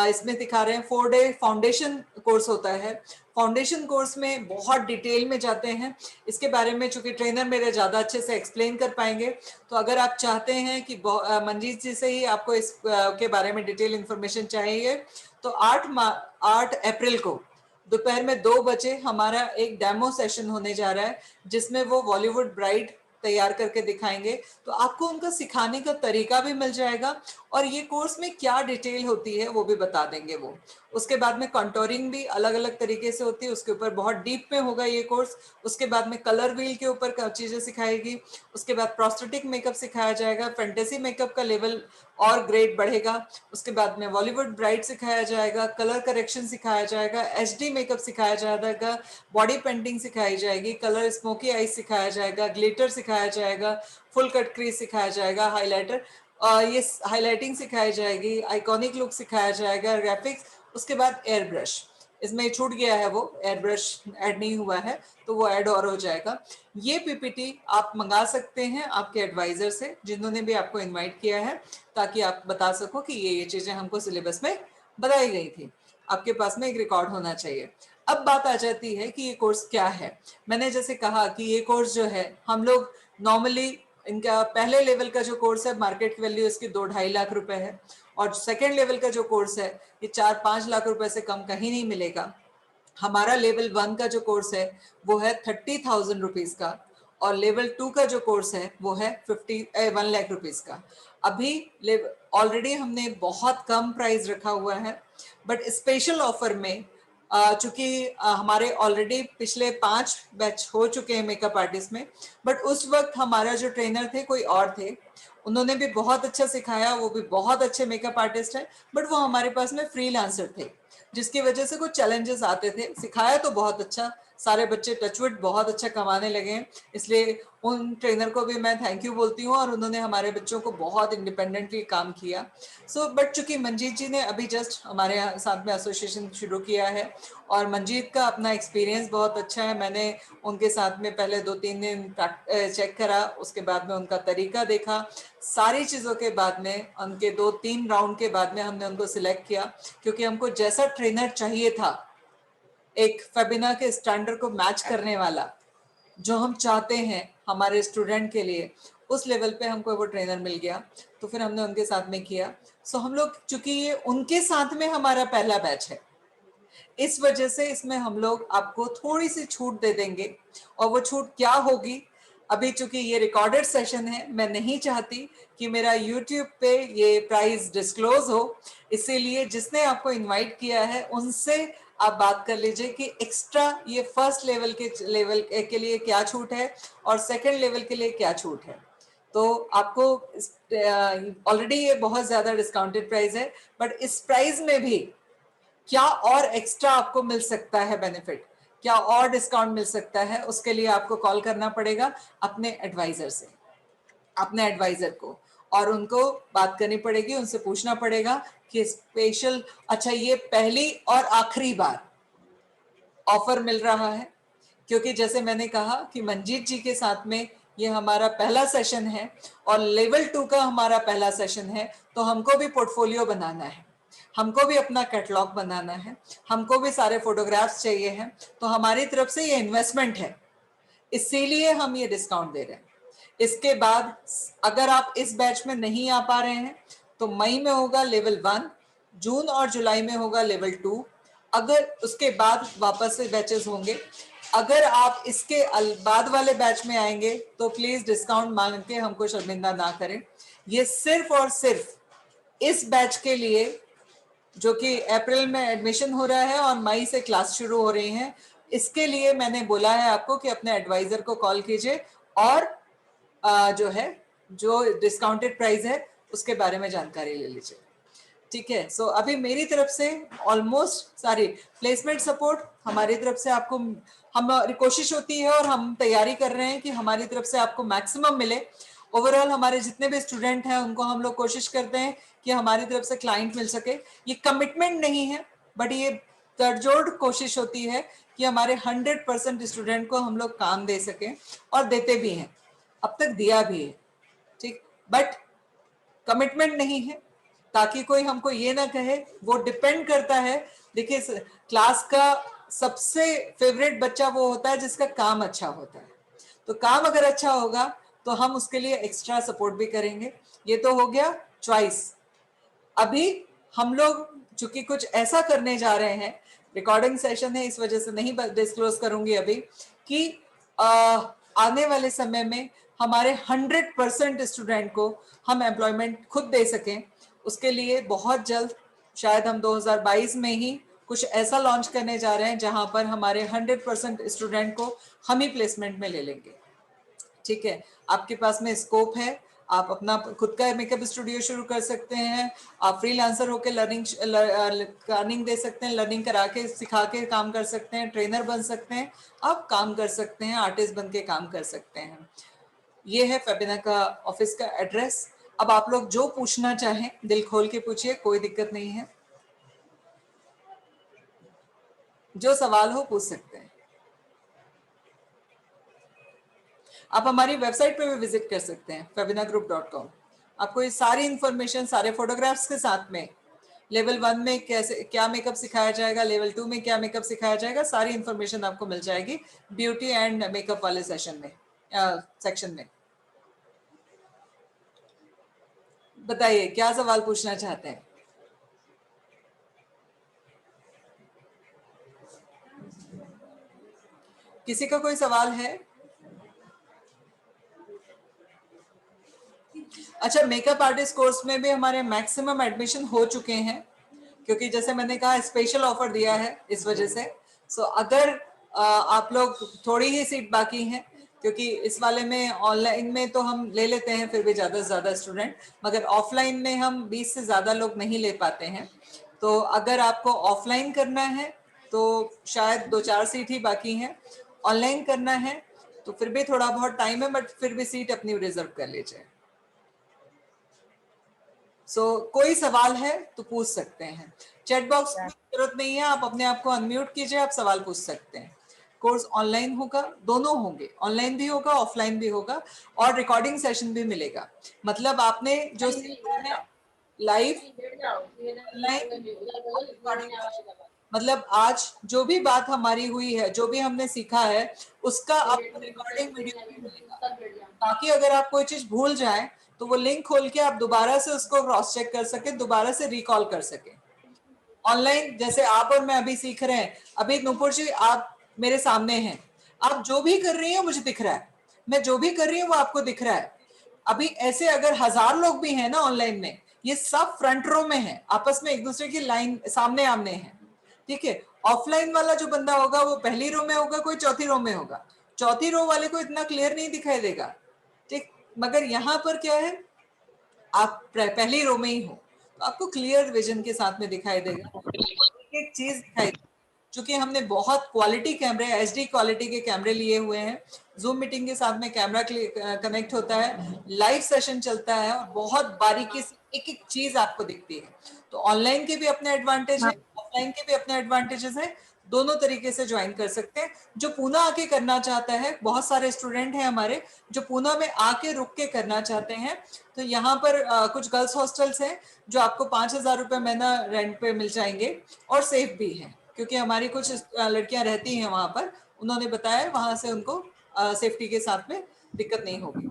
इसमें दिखा रहे हैं 4 डे फाउंडेशन कोर्स होता है। फाउंडेशन कोर्स में बहुत डिटेल में जाते हैं इसके बारे में, चूंकि ट्रेनर मेरे ज्यादा अच्छे से एक्सप्लेन कर पाएंगे। तो अगर आप चाहते हैं कि मंजीत जी से ही आपको इस के बारे में डिटेल इंफॉर्मेशन चाहिए तो 8 अप्रैल को दोपहर में 2 बजे हमारा एक डेमो सेशन होने जा रहा है जिसमें वो बॉलीवुड ब्राइड तैयार करके दिखाएंगे। तो आपको उनका सिखाने का तरीका भी मिल जाएगा और ये कोर्स में क्या डिटेल होती है वो भी बता देंगे वो। उसके बाद में कंटोरिंग भी अलग अलग तरीके से होती है, उसके ऊपर बहुत डीप में होगा ये कोर्स। उसके बाद में कलर व्हील के ऊपर चीजें सिखाएगी। उसके बाद प्रोस्थेटिक मेकअप सिखाया जाएगा, फैंटेसी मेकअप का लेवल और ग्रेड बढ़ेगा। उसके बाद में बॉलीवुड ब्राइड सिखाया जाएगा, कलर करेक्शन सिखाया जाएगा, एचडी मेकअप सिखाया जाएगा, बॉडी पेंटिंग सिखाई जाएगी, कलर स्मोकी आईज सिखाया जाएगा, ग्लिटर सिखाया जाएगा, फुल कट क्रीज सिखाया जाएगा, हाईलाइटर ये हाईलाइटिंग सिखाई जाएगी, आइकॉनिक लुक सिखाया जाएगा, ग्राफिक्स। उसके बाद एयर ब्रश, इसमें छूट गया है, वो एयर ब्रश ऐड नहीं हुआ है तो वो ऐड और हो जाएगा। ये पीपीटी आप मंगा सकते हैं आपके एडवाइजर से जिन्होंने भी आपको इनवाइट किया है, ताकि आप बता सको कि ये चीजें हमको सिलेबस में बताई गई थी। आपके पास में एक रिकॉर्ड होना चाहिए। अब बात आ जाती है कि ये कोर्स क्या है। मैंने जैसे कहा कि ये कोर्स जो है हम लोग नॉर्मली इनका पहले लेवल का जो कोर्स है मार्केट वैल्यू इसकी 2-2.5 लाख रुपए है, और सेकेंड लेवल का जो कोर्स है ये 4-5 लाख रुपए से कम कहीं नहीं मिलेगा। हमारा लेवल 1 का जो कोर्स है वो है 30,000 रुपीज का, और लेवल 2 का जो कोर्स है वो है 1 लाख रुपीज का। अभी ऑलरेडी हमने बहुत कम प्राइस रखा हुआ है, बट स्पेशल ऑफर में चूंकि हमारे ऑलरेडी पिछले 5 बैच हो चुके हैं मेकअप आर्टिस्ट में, बट उस वक्त हमारा जो ट्रेनर थे कोई और थे, उन्होंने भी बहुत अच्छा सिखाया, वो भी बहुत अच्छे मेकअप आर्टिस्ट हैं, बट वो हमारे पास में फ्रीलांसर थे, जिसकी वजह से कुछ चैलेंजेस आते थे। सिखाया तो बहुत अच्छा, सारे बच्चे टचवुड बहुत अच्छा कमाने लगे हैं, इसलिए उन ट्रेनर को भी मैं थैंक यू बोलती हूँ, और उन्होंने हमारे बच्चों को बहुत इंडिपेंडेंटली काम किया। बट चूंकि मंजीत जी ने अभी जस्ट हमारे साथ में एसोसिएशन शुरू किया है, और मंजीत का अपना एक्सपीरियंस बहुत अच्छा है, मैंने उनके साथ में पहले 2-3 दिन चेक करा, उसके बाद में उनका तरीका देखा, सारी चीज़ों के बाद में उनके 2-3 राउंड के बाद में हमने उनको सिलेक्ट किया, क्योंकि हमको जैसा ट्रेनर चाहिए था, एक फेबिना के स्टैंडर्ड को मैच करने वाला, जो हम चाहते हैं हमारे स्टूडेंट के लिए, उस लेवल पे हमको वो ट्रेनर मिल गया, तो फिर हमने उनके साथ में किया। हम लोग चूंकि ये उनके साथ में हमारा पहला बैच है, इस वजह से इसमें हम लोग आपको थोड़ी सी छूट दे देंगे, और वो छूट क्या होगी, अभी चूंकि ये रिकॉर्डेड सेशन है, मैं नहीं चाहती कि मेरा यूट्यूब पे ये प्राइस डिस्क्लोज हो, इसीलिए जिसने आपको इनवाइट किया है उनसे आप बात कर लीजिए कि एक्स्ट्रा ये फर्स्ट लेवल के लिए क्या छूट है और सेकंड लेवल के लिए क्या छूट है। तो आपको ऑलरेडी ये बहुत ज्यादा डिस्काउंटेड प्राइस है, बट इस प्राइस में भी क्या और एक्स्ट्रा आपको मिल सकता है बेनिफिट, क्या और डिस्काउंट मिल सकता है, उसके लिए आपको कॉल करना पड़ेगा अपने एडवाइजर से, अपने एडवाइजर को, और उनको बात करनी पड़ेगी, उनसे पूछना पड़ेगा कि स्पेशल, अच्छा ये पहली और आखिरी बार ऑफर मिल रहा है, क्योंकि जैसे मैंने कहा कि मंजीत जी के साथ में ये हमारा पहला सेशन है और लेवल 2 का हमारा पहला सेशन है, तो हमको भी पोर्टफोलियो बनाना है, हमको भी अपना कैटलॉग बनाना है, हमको भी सारे फोटोग्राफ्स चाहिए हैं, तो हमारी तरफ से ये इन्वेस्टमेंट है, इसीलिए हम ये डिस्काउंट दे रहे हैं। इसके बाद अगर आप इस बैच में नहीं आ पा रहे हैं तो मई में होगा लेवल 1, जून और जुलाई में होगा लेवल 2, अगर उसके बाद वापस से बैचेस होंगे। अगर आप इसके बाद वाले बैच में आएंगे तो प्लीज डिस्काउंट मांग के हमको शर्मिंदा ना करें। ये सिर्फ और सिर्फ इस बैच के लिए, जो कि अप्रैल में एडमिशन हो रहा है और मई से क्लास शुरू हो रही हैं, इसके लिए मैंने बोला है आपको कि अपने एडवाइजर को कॉल कीजिए और जो है जो डिस्काउंटेड प्राइस है उसके बारे में जानकारी ले लीजिए। ठीक है, सो अभी मेरी तरफ से ऑलमोस्ट सारी प्लेसमेंट सपोर्ट हमारी तरफ से आपको, हमारी कोशिश होती है और हम तैयारी कर रहे हैं कि हमारी तरफ से आपको मैक्सिमम मिले। ओवरऑल हमारे जितने भी स्टूडेंट हैं उनको हम लोग कोशिश करते हैं कि हमारी तरफ से क्लाइंट मिल सके। ये कमिटमेंट नहीं है, बट ये तड़जोड़ कोशिश होती है कि हमारे 100% स्टूडेंट को हम लोग काम दे सकें, और देते भी हैं, अब तक दिया भी है, ठीक, बट कमिटमेंट नहीं है, ताकि कोई हमको ये ना कहे। वो डिपेंड करता है, देखिए क्लास का सबसे फेवरेट बच्चा वो होता है जिसका काम अच्छा होता है, तो काम अगर अच्छा होगा तो हम उसके लिए एक्स्ट्रा सपोर्ट भी करेंगे। ये तो हो गया चॉइस। अभी हम लोग चूंकि कुछ ऐसा करने जा रहे हैं, रिकॉर्डिंग सेशन है इस वजह से नहीं डिस्क्लोज करूंगी अभी, कि आने वाले समय में हमारे 100% स्टूडेंट को हम एम्प्लॉयमेंट खुद दे सकें, उसके लिए बहुत जल्द शायद हम 2022 में ही कुछ ऐसा लॉन्च करने जा रहे हैं जहां पर हमारे 100% स्टूडेंट को हम ही प्लेसमेंट में ले लेंगे। ठीक है, आपके पास में स्कोप है, आप अपना खुद का मेकअप स्टूडियो शुरू कर सकते हैं, आप फ्रीलांसर होकर लर्निंग दे सकते हैं, लर्निंग करा के सिखा के काम कर सकते हैं, ट्रेनर बन सकते हैं, आप काम कर सकते हैं, आर्टिस्ट बन के काम कर सकते हैं। ये है फेबिना का ऑफिस का एड्रेस। अब आप लोग जो पूछना चाहें दिल खोल के पूछिए, कोई दिक्कत नहीं है, जो सवाल हो पूछ सकते हैं। आप हमारी वेबसाइट पे भी विजिट कर सकते हैं febinagroup.com। आपको ये सारी इंफॉर्मेशन, सारे फोटोग्राफ्स के साथ में लेवल 1 में कैसे क्या मेकअप सिखाया जाएगा, लेवल 2 में क्या मेकअप सिखाया जाएगा, सारी इंफॉर्मेशन आपको मिल जाएगी ब्यूटी एंड मेकअप वाले सेक्शन में। बताइए क्या सवाल पूछना चाहते हैं? किसी का कोई सवाल है? अच्छा, मेकअप आर्टिस्ट कोर्स में भी हमारे मैक्सिमम एडमिशन हो चुके हैं, क्योंकि जैसे मैंने कहा स्पेशल ऑफर दिया है इस वजह से। सो अगर आप लोग, थोड़ी ही सीट बाकी हैं, क्योंकि इस वाले में ऑनलाइन में तो हम ले लेते हैं फिर भी ज़्यादा से ज़्यादा स्टूडेंट, मगर ऑफलाइन में हम 20 से ज़्यादा लोग नहीं ले पाते हैं। तो अगर आपको ऑफलाइन करना है तो शायद 2-4 सीट ही बाकी हैं। ऑनलाइन करना है तो फिर भी थोड़ा बहुत टाइम है, बट फिर भी सीट अपनी रिजर्व कर लीजिए। कोई सवाल है तो पूछ सकते हैं। चैट बॉक्स की जरूरत नहीं है, आप अपने आप को अनम्यूट कीजिए, आप सवाल पूछ सकते हैं। कोर्स ऑनलाइन होगा, दोनों होंगे, ऑनलाइन भी होगा ऑफलाइन भी होगा, और रिकॉर्डिंग सेशन भी मिलेगा। मतलब आपने जो सीखा है लाइव, मतलब आज जो भी बात हमारी हुई है, जो भी हमने सीखा है, उसका आपको रिकॉर्डिंग वीडियो भी मिलेगा, ताकि अगर आप कोई चीज भूल जाए तो वो लिंक खोल के आप दोबारा से उसको क्रॉस चेक कर सके, दोबारा से रिकॉल कर सके। ऑनलाइन जैसे आप और मैं अभी सीख रहे हैं, अभी नूपुर जी आप मेरे सामने हैं, आप जो भी कर रही हैं मुझे दिख रहा है, मैं जो भी कर रही हूँ वो आपको दिख रहा है। अभी ऐसे अगर 1000 लोग भी हैं ना ऑनलाइन में, ये सब फ्रंट रो में है, आपस में एक दूसरे की लाइन सामने आमने हैं, ठीक है। ऑफलाइन वाला जो बंदा होगा वो पहली रो में होगा, कोई चौथी रो में होगा, चौथी रो वाले को इतना क्लियर नहीं दिखाई देगा, ठीक। मगर यहाँ पर क्या है, आप पहली रो में ही हो तो आपको क्लियर विजन के साथ में दिखाई देगा, एक चीज दिखाई देगी। चूंकि हमने बहुत क्वालिटी कैमरे, एचडी क्वालिटी के कैमरे लिए हुए हैं, जूम मीटिंग के साथ में कैमरा कनेक्ट होता है, लाइव सेशन चलता है, और बहुत बारीकी से एक एक चीज आपको दिखती है। तो ऑनलाइन के भी अपने एडवांटेज है, ऑफलाइन के भी अपने एडवांटेजेस हैं, दोनों तरीके से ज्वाइन कर सकते हैं। जो पूना आके करना चाहता है, बहुत सारे स्टूडेंट हैं हमारे जो पूना में आके रुक के करना चाहते हैं, तो यहाँ पर कुछ गर्ल्स हॉस्टल्स हैं जो आपको 5,000 रुपये महीना रेंट पे मिल जाएंगे, और सेफ भी हैं, क्योंकि हमारी कुछ लड़कियां रहती हैं वहां पर, उन्होंने बताया वहां से उनको सेफ्टी के साथ में दिक्कत नहीं होगी।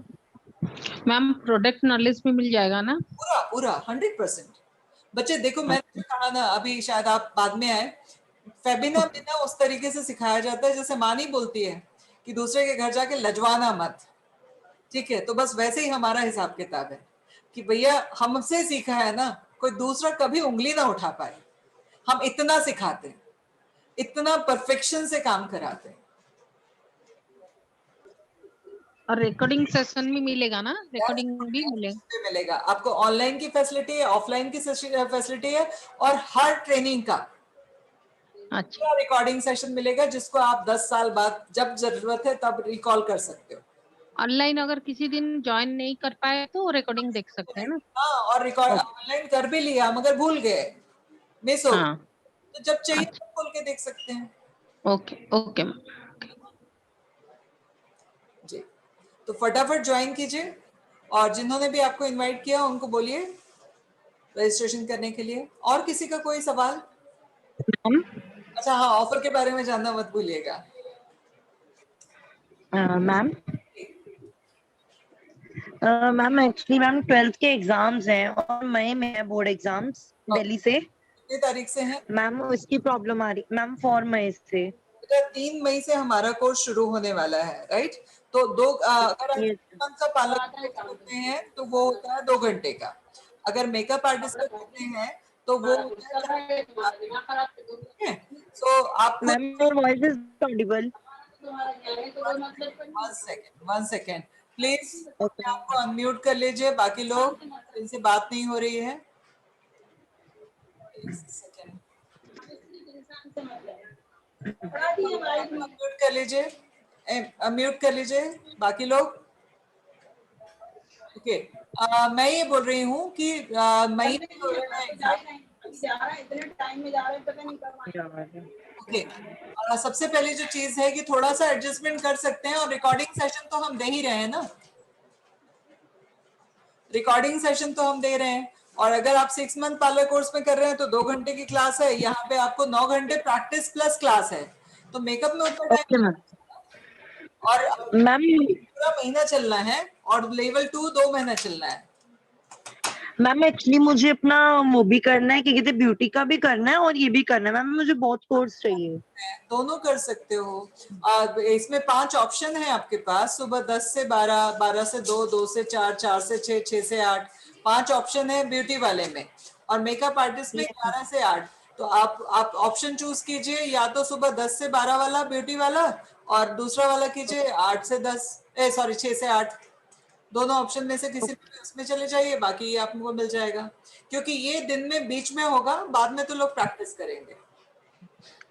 मैम प्रोडक्ट नॉलेज भी मिल जाएगा ना? पूरा पूरा 100%। बच्चे देखो, मैंने कहा ना अभी, शायद आप बाद में आए, फेबिना में ना उस तरीके से सिखाया जाता है जैसे माँ नहीं बोलती है कि दूसरे के घर जाके लजवाना मत, ठीक है। तो बस वैसे ही हमारा हिसाब किताब है कि भैया हमसे सीखा है ना, कोई दूसरा कभी उंगली ना उठा पाए, हम इतना सिखाते हैं, इतना परफेक्शन से काम कराते हैं। और रिकॉर्डिंग सेशन भी मिलेगा ना? रिकॉर्डिंग भी मिलेगा आपको, ऑनलाइन की फैसिलिटी है, ऑफलाइन की फैसिलिटी है, और हर ट्रेनिंग का अच्छा रिकॉर्डिंग सेशन मिलेगा, जिसको आप 10 साल बाद जब जरूरत है तब रिकॉल कर सकते हो। ऑनलाइन अगर किसी दिन ज्वाइन नहीं कर पाए तो रिकॉर्डिंग देख सकते हैं ना? हाँ, और रिकॉर्ड ऑनलाइन कर भी लिया मगर भूल गए, मिस हो, हाँ तो जब चाहिए तब खोल के देख सकते हैं। Okay okay ma'am. जी, तो फटाफट ज्वाइन कीजिए, और जिन्होंने भी आपको इनवाइट किया उनको बोलिए रजिस्ट्रेशन करने के लिए। और किसी का कोई सवाल? अच्छा हाँ, ऑफर के बारे में जानना मत भूलिएगा। Ma'am ma'am actually ma'am 12th के एग्जाम्स हैं और मई में है बोर्ड एग्जाम्स दिल्ली से। कितनी तारीख से हैं? मैम उसकी प्रॉब्लम आ रही मैम 4 मई से। 3 मई से हमारा कोर्स शुरू होने वाला है, राइट। तो अगर आप मंथ का पार्लर करते हैं तो वो होता है 2 घंटे का, अगर मेकअप आर्टिस्ट का करते हैं तो वो सो आप ma'am your voice is Audible. 1 second please, आपको अनम्यूट कर लीजिए, बाकी लोग जिनसे बात नहीं हो रही है। अनम्यूट कर लीजिए, अनम्यूट कर लीजिए बाकी लोग। ओके, मैं ये बोल रही हूँ कि मई में हो रहा है ओके। सबसे पहले जो चीज है कि थोड़ा सा एडजस्टमेंट कर सकते हैं, और रिकॉर्डिंग सेशन तो हम दे ही रहे हैं ना, रिकॉर्डिंग सेशन तो हम दे रहे हैं। और अगर आप 6 मंथ पार्लर कोर्स में कर रहे हैं तो 2 घंटे की क्लास है, यहाँ पे आपको 9 घंटे प्रैक्टिस प्लस क्लास है, तो मेकअप में उतना टाइम, और मैम पूरा महीना चलना है, और लेवल 2 2 महीना चलना है। मैम एक्चुअली मुझे अपना वो भी करना है, क्या कहते हैं, ब्यूटी का भी करना है और ये भी करना है मैम, मुझे बहुत कोर्स चाहिए। दोनों कर सकते हो। इसमें 5 ऑप्शन है आपके पास, सुबह 10 से 12, 12 से 2, 2 से 4, 4 से 6, 6 से 8, 5 ऑप्शन है ब्यूटी वाले में। और मेकअप आर्टिस्ट में 11 से 8। तो आप ऑप्शन चूज कीजिए, या तो सुबह 10 से 12 वाला ब्यूटी वाला, और दूसरा वाला कीजिए 8 से 10, सॉरी 6 से 8। दोनों ऑप्शन में से किसी भी उसमें चले जाइए, बाकी ये आपको मिल जाएगा। क्योंकि ये दिन में बीच में होगा, बाद में तो लोग प्रैक्टिस करेंगे।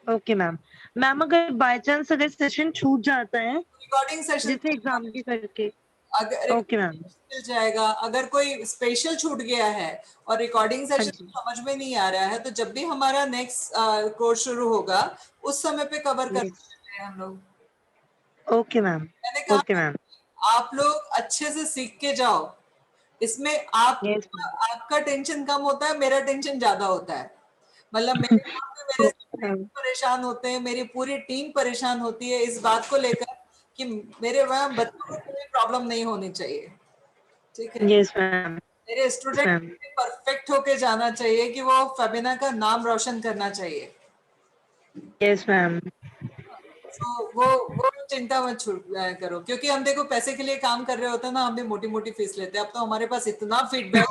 Okay ma'am. मैम अगर बाय चांस अगर सेशन छूट जाता है रिकॉर्डिंग सेशन जैसे एग्जाम के करके, अगर ओके मैम। मिल जाएगा। अगर कोई स्पेशल छूट गया है और रिकॉर्डिंग हाँ सेशन जी। समझ में नहीं आ रहा है, तो जब भी हमारा नेक्स्ट कोर्स शुरू होगा उस समय पे कवर कर यस। सकते हैं हम लोग। Okay ma'am. मैंने कहा ओके मैम। आप लोग अच्छे से सीख के जाओ। इसमें आप यस आपका टेंशन कम होता है, मेरा टेंशन ज्यादा होता है। मतलब मेरे नाम पे मेरे मैम। student परेशान होते हैं, मेरी पूरी टीम परेशान होती है इस बात को लेकर कि मेरे वहां बच्चों को कोई प्रॉब्लम नहीं होनी चाहिए। ठीक है, यस मैम। मेरे यस स्टूडेंट मैम। परफेक्ट होके जाना चाहिए कि वो फेबिना का नाम रोशन करना चाहिए। Yes ma'am. तो वो चिंता मत करो, क्योंकि हम देखो पैसे के लिए काम कर रहे होते हैं ना, हम भी मोटी मोटी फीस लेते हैं। अब तो हमारे पास इतना फीडबैक,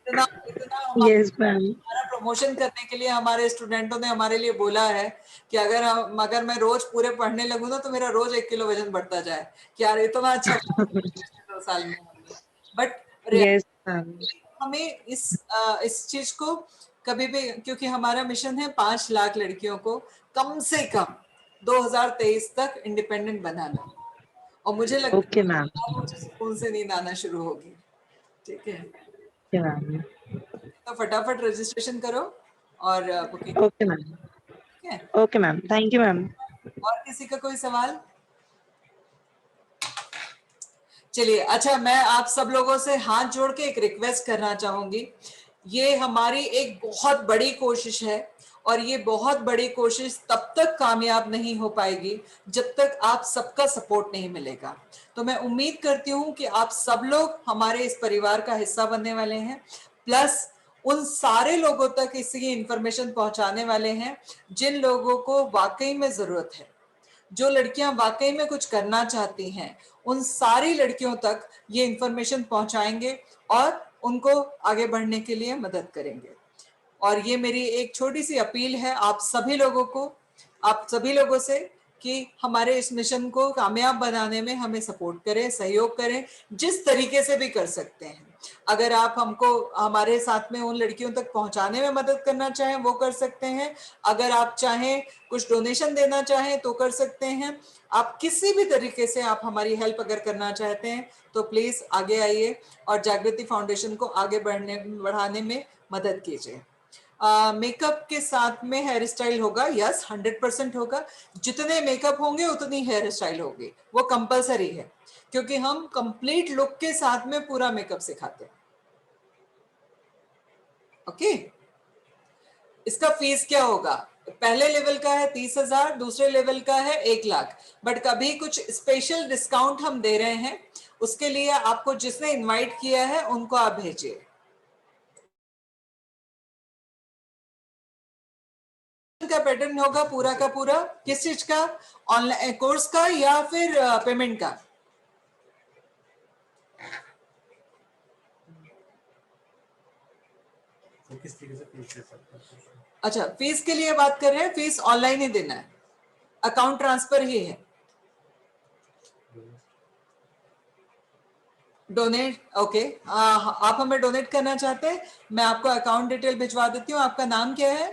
इतना इतना यस मैम। हमारा प्रमोशन करने के लिए हमारे स्टूडेंटों ने हमारे लिए बोला है कि अगर मैं रोज पूरे पढ़ने लगूँ ना, तो मेरा रोज 1 किलो वजन बढ़ता जाए कि यार इतना अच्छा काम किया पिछले 2 साल में हमने। But yes ma'am. हमें इस चीज को कभी भी, क्योंकि हमारा मिशन है 5 लाख लड़कियों को कम से कम 2023 तक इंडिपेंडेंट बनाना। और मुझे लगता ओके है मैम। अब मुझे सुकून से नींद आना शुरू होगी। ठीक है, ओके मैम। तो फटाफट रजिस्ट्रेशन करो और बुकिंग। Okay ma'am. ठीक है, okay ma'am, thank you ma'am. और किसी का कोई सवाल? चलिए, अच्छा, मैं आप सब लोगों से हाथ जोड़ के एक रिक्वेस्ट करना चाहूंगी। ये हमारी एक बहुत बड़ी कोशिश है, और ये बहुत बड़ी कोशिश तब तक कामयाब नहीं हो पाएगी जब तक आप सबका सपोर्ट नहीं मिलेगा। तो मैं उम्मीद करती हूँ कि आप सब लोग हमारे इस परिवार का हिस्सा बनने वाले हैं, प्लस उन सारे लोगों तक इसकी इंफॉर्मेशन पहुंचाने वाले हैं जिन लोगों को वाकई में जरूरत है। जो लड़कियां वाकई में कुछ करना चाहती हैं, उन सारी लड़कियों तक ये इंफॉर्मेशन पहुंचाएंगे और उनको आगे बढ़ने के लिए मदद करेंगे। और ये मेरी एक छोटी सी अपील है आप सभी लोगों को, आप सभी लोगों से, कि हमारे इस मिशन को कामयाब बनाने में हमें सपोर्ट करें, सहयोग करें, जिस तरीके से भी कर सकते हैं। अगर आप हमको हमारे साथ में उन लड़कियों तक पहुंचाने में मदद करना चाहें, वो कर सकते हैं। अगर आप चाहें कुछ डोनेशन देना चाहें तो कर सकते हैं। आप किसी भी तरीके से आप हमारी हेल्प अगर करना चाहते हैं तो प्लीज आगे आइए और जागृति फाउंडेशन को आगे बढ़ाने में मदद कीजिए। मेकअप के साथ में हेयर स्टाइल होगा, यस 100% होगा। जितने मेकअप होंगे उतनी हेयर स्टाइल होगी, वो कंपलसरी है, क्योंकि हम कंप्लीट लुक के साथ में पूरा मेकअप सिखाते हैं। ओके, इसका फीस क्या होगा? पहले लेवल का है 30,000, दूसरे लेवल का है 1,00,000। बट कभी कुछ स्पेशल डिस्काउंट हम दे रहे हैं, उसके लिए आपको जिसने इनवाइट किया है उनको आप भेजिए। का पैटर्न होगा पूरा का पूरा, किस चीज का? ऑनलाइन कोर्स का या फिर पेमेंट का? किस तरीके से फीस दे सकते हैं? अच्छा, फीस के लिए बात कर रहे हैं, फीस ऑनलाइन ही देना है, अकाउंट ट्रांसफर ही है। डोनेट, ओके, आप हमें डोनेट करना चाहते हैं, मैं आपको अकाउंट डिटेल भिजवा देती हूँ। आपका नाम क्या है?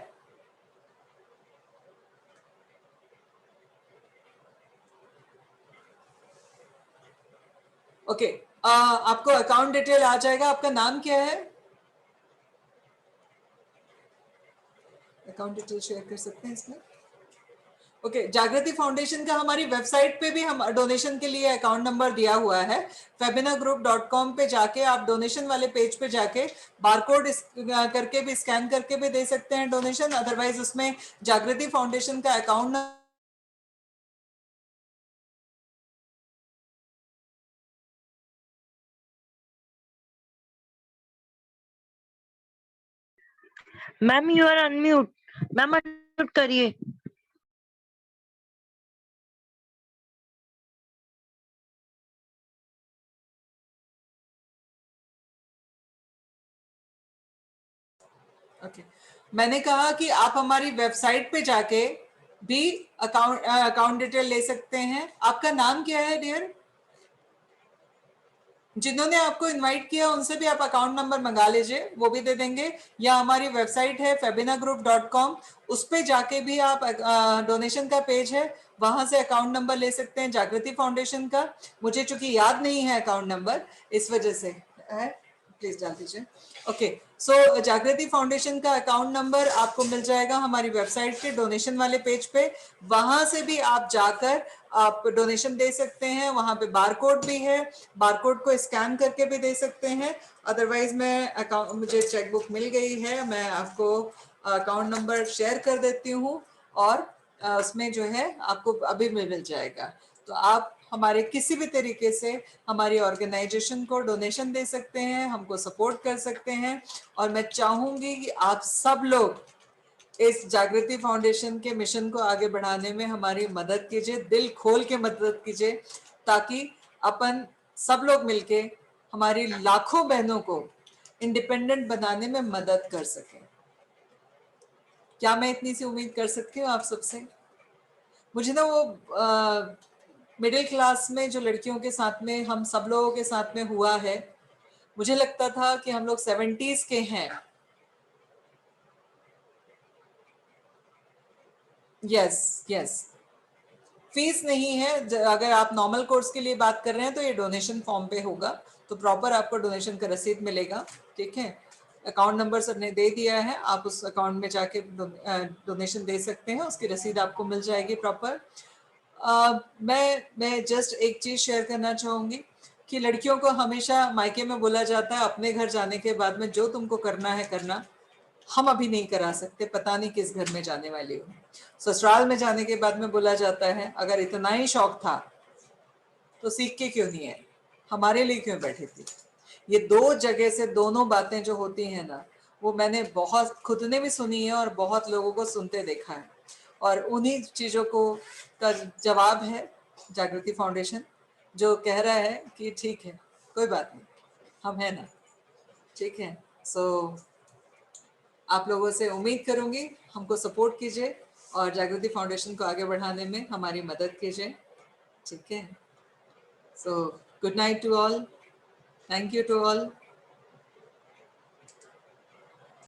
ओके, आपको अकाउंट डिटेल आ जाएगा। आपका नाम क्या है? अकाउंट डिटेल शेयर कर सकते हैं इसमें। ओके, जागृति फाउंडेशन का हमारी वेबसाइट पे भी हम डोनेशन के लिए अकाउंट नंबर दिया हुआ है। febinagroup.com पे जाके आप डोनेशन वाले पेज पे जाके बारकोड करके भी, स्कैन करके भी दे सकते हैं डोनेशन। अदरवाइज उसमें जागृति फाउंडेशन का account ma'am you are unmute, ma'am unmute करिए। ओके, मैंने कहा कि आप हमारी वेबसाइट पे जाके भी अकाउंट डिटेल ले सकते हैं। आपका नाम क्या है डियर? जिन्होंने आपको इनवाइट किया उनसे भी आप अकाउंट नंबर मंगा लीजिए, वो भी दे देंगे। या हमारी वेबसाइट है febinagroup.com, उस पे जाके भी आप डोनेशन का पेज है, वहां से अकाउंट नंबर ले सकते हैं जागृति फाउंडेशन का। मुझे चूंकि याद नहीं है अकाउंट नंबर, इस वजह से है, प्लीज डाल दीजिए। ओके, सो जागृति फाउंडेशन का अकाउंट नंबर आपको मिल जाएगा हमारी वेबसाइट के डोनेशन वाले पेज पे। वहां से भी आप जाकर आप डोनेशन दे सकते हैं। वहां पे बारकोड भी है, बारकोड को स्कैन करके भी दे सकते हैं। अदरवाइज मैं अकाउंट, मुझे चेकबुक मिल गई है, मैं आपको अकाउंट नंबर शेयर कर देती हूँ और उसमें जो है आपको अभी मिल जाएगा। तो आप हमारे किसी भी तरीके से हमारी ऑर्गेनाइजेशन को डोनेशन दे सकते हैं, हमको सपोर्ट कर सकते हैं। और मैं चाहूंगी कि आप सब लोग इस जागृति फाउंडेशन के मिशन को आगे बढ़ाने में हमारी मदद कीजिए, दिल खोल के मदद कीजिए, ताकि अपन सब लोग मिलके हमारी लाखों बहनों को इंडिपेंडेंट बनाने में मदद कर सकें। क्या मैं इतनी सी उम्मीद कर सकती हूँ आप सबसे? मुझे ना वो मिडिल क्लास में जो लड़कियों के साथ में, हम सब लोगों के साथ में हुआ है, मुझे लगता था कि हम लोग 70s के हैं। यस यस, फीस नहीं है। अगर आप नॉर्मल कोर्स के लिए बात कर रहे हैं तो ये डोनेशन फॉर्म पे होगा, तो प्रॉपर आपको डोनेशन का रसीद मिलेगा। ठीक है, अकाउंट नंबर सबने दे दिया है, आप उस अकाउंट में जाके डोनेशन दे सकते हैं, उसकी रसीद आपको मिल जाएगी प्रॉपर। मैं जस्ट एक चीज शेयर करना चाहूंगी कि लड़कियों को हमेशा मायके में बोला जाता है अपने घर जाने के बाद में जो तुमको करना है करना, हम अभी नहीं करा सकते, पता नहीं किस घर में जाने वाली हो। ससुराल में जाने के बाद में बोला जाता है अगर इतना ही शौक था तो सीख के क्यों नहीं है, हमारे लिए क्यों बैठी थी। ये दो जगह से दोनों बातें जो होती हैं ना, वो मैंने बहुत खुद ने भी सुनी है और बहुत लोगों को सुनते देखा है। और उन्हीं चीजों को का जवाब है जागृति फाउंडेशन, जो कह रहा है कि ठीक है कोई बात नहीं, हम है ना। ठीक है, सो आप लोगों से उम्मीद करूंगी हमको सपोर्ट कीजिए और जागृति फाउंडेशन को आगे बढ़ाने में हमारी मदद कीजिए। ठीक है, so good night to all, thank you to all.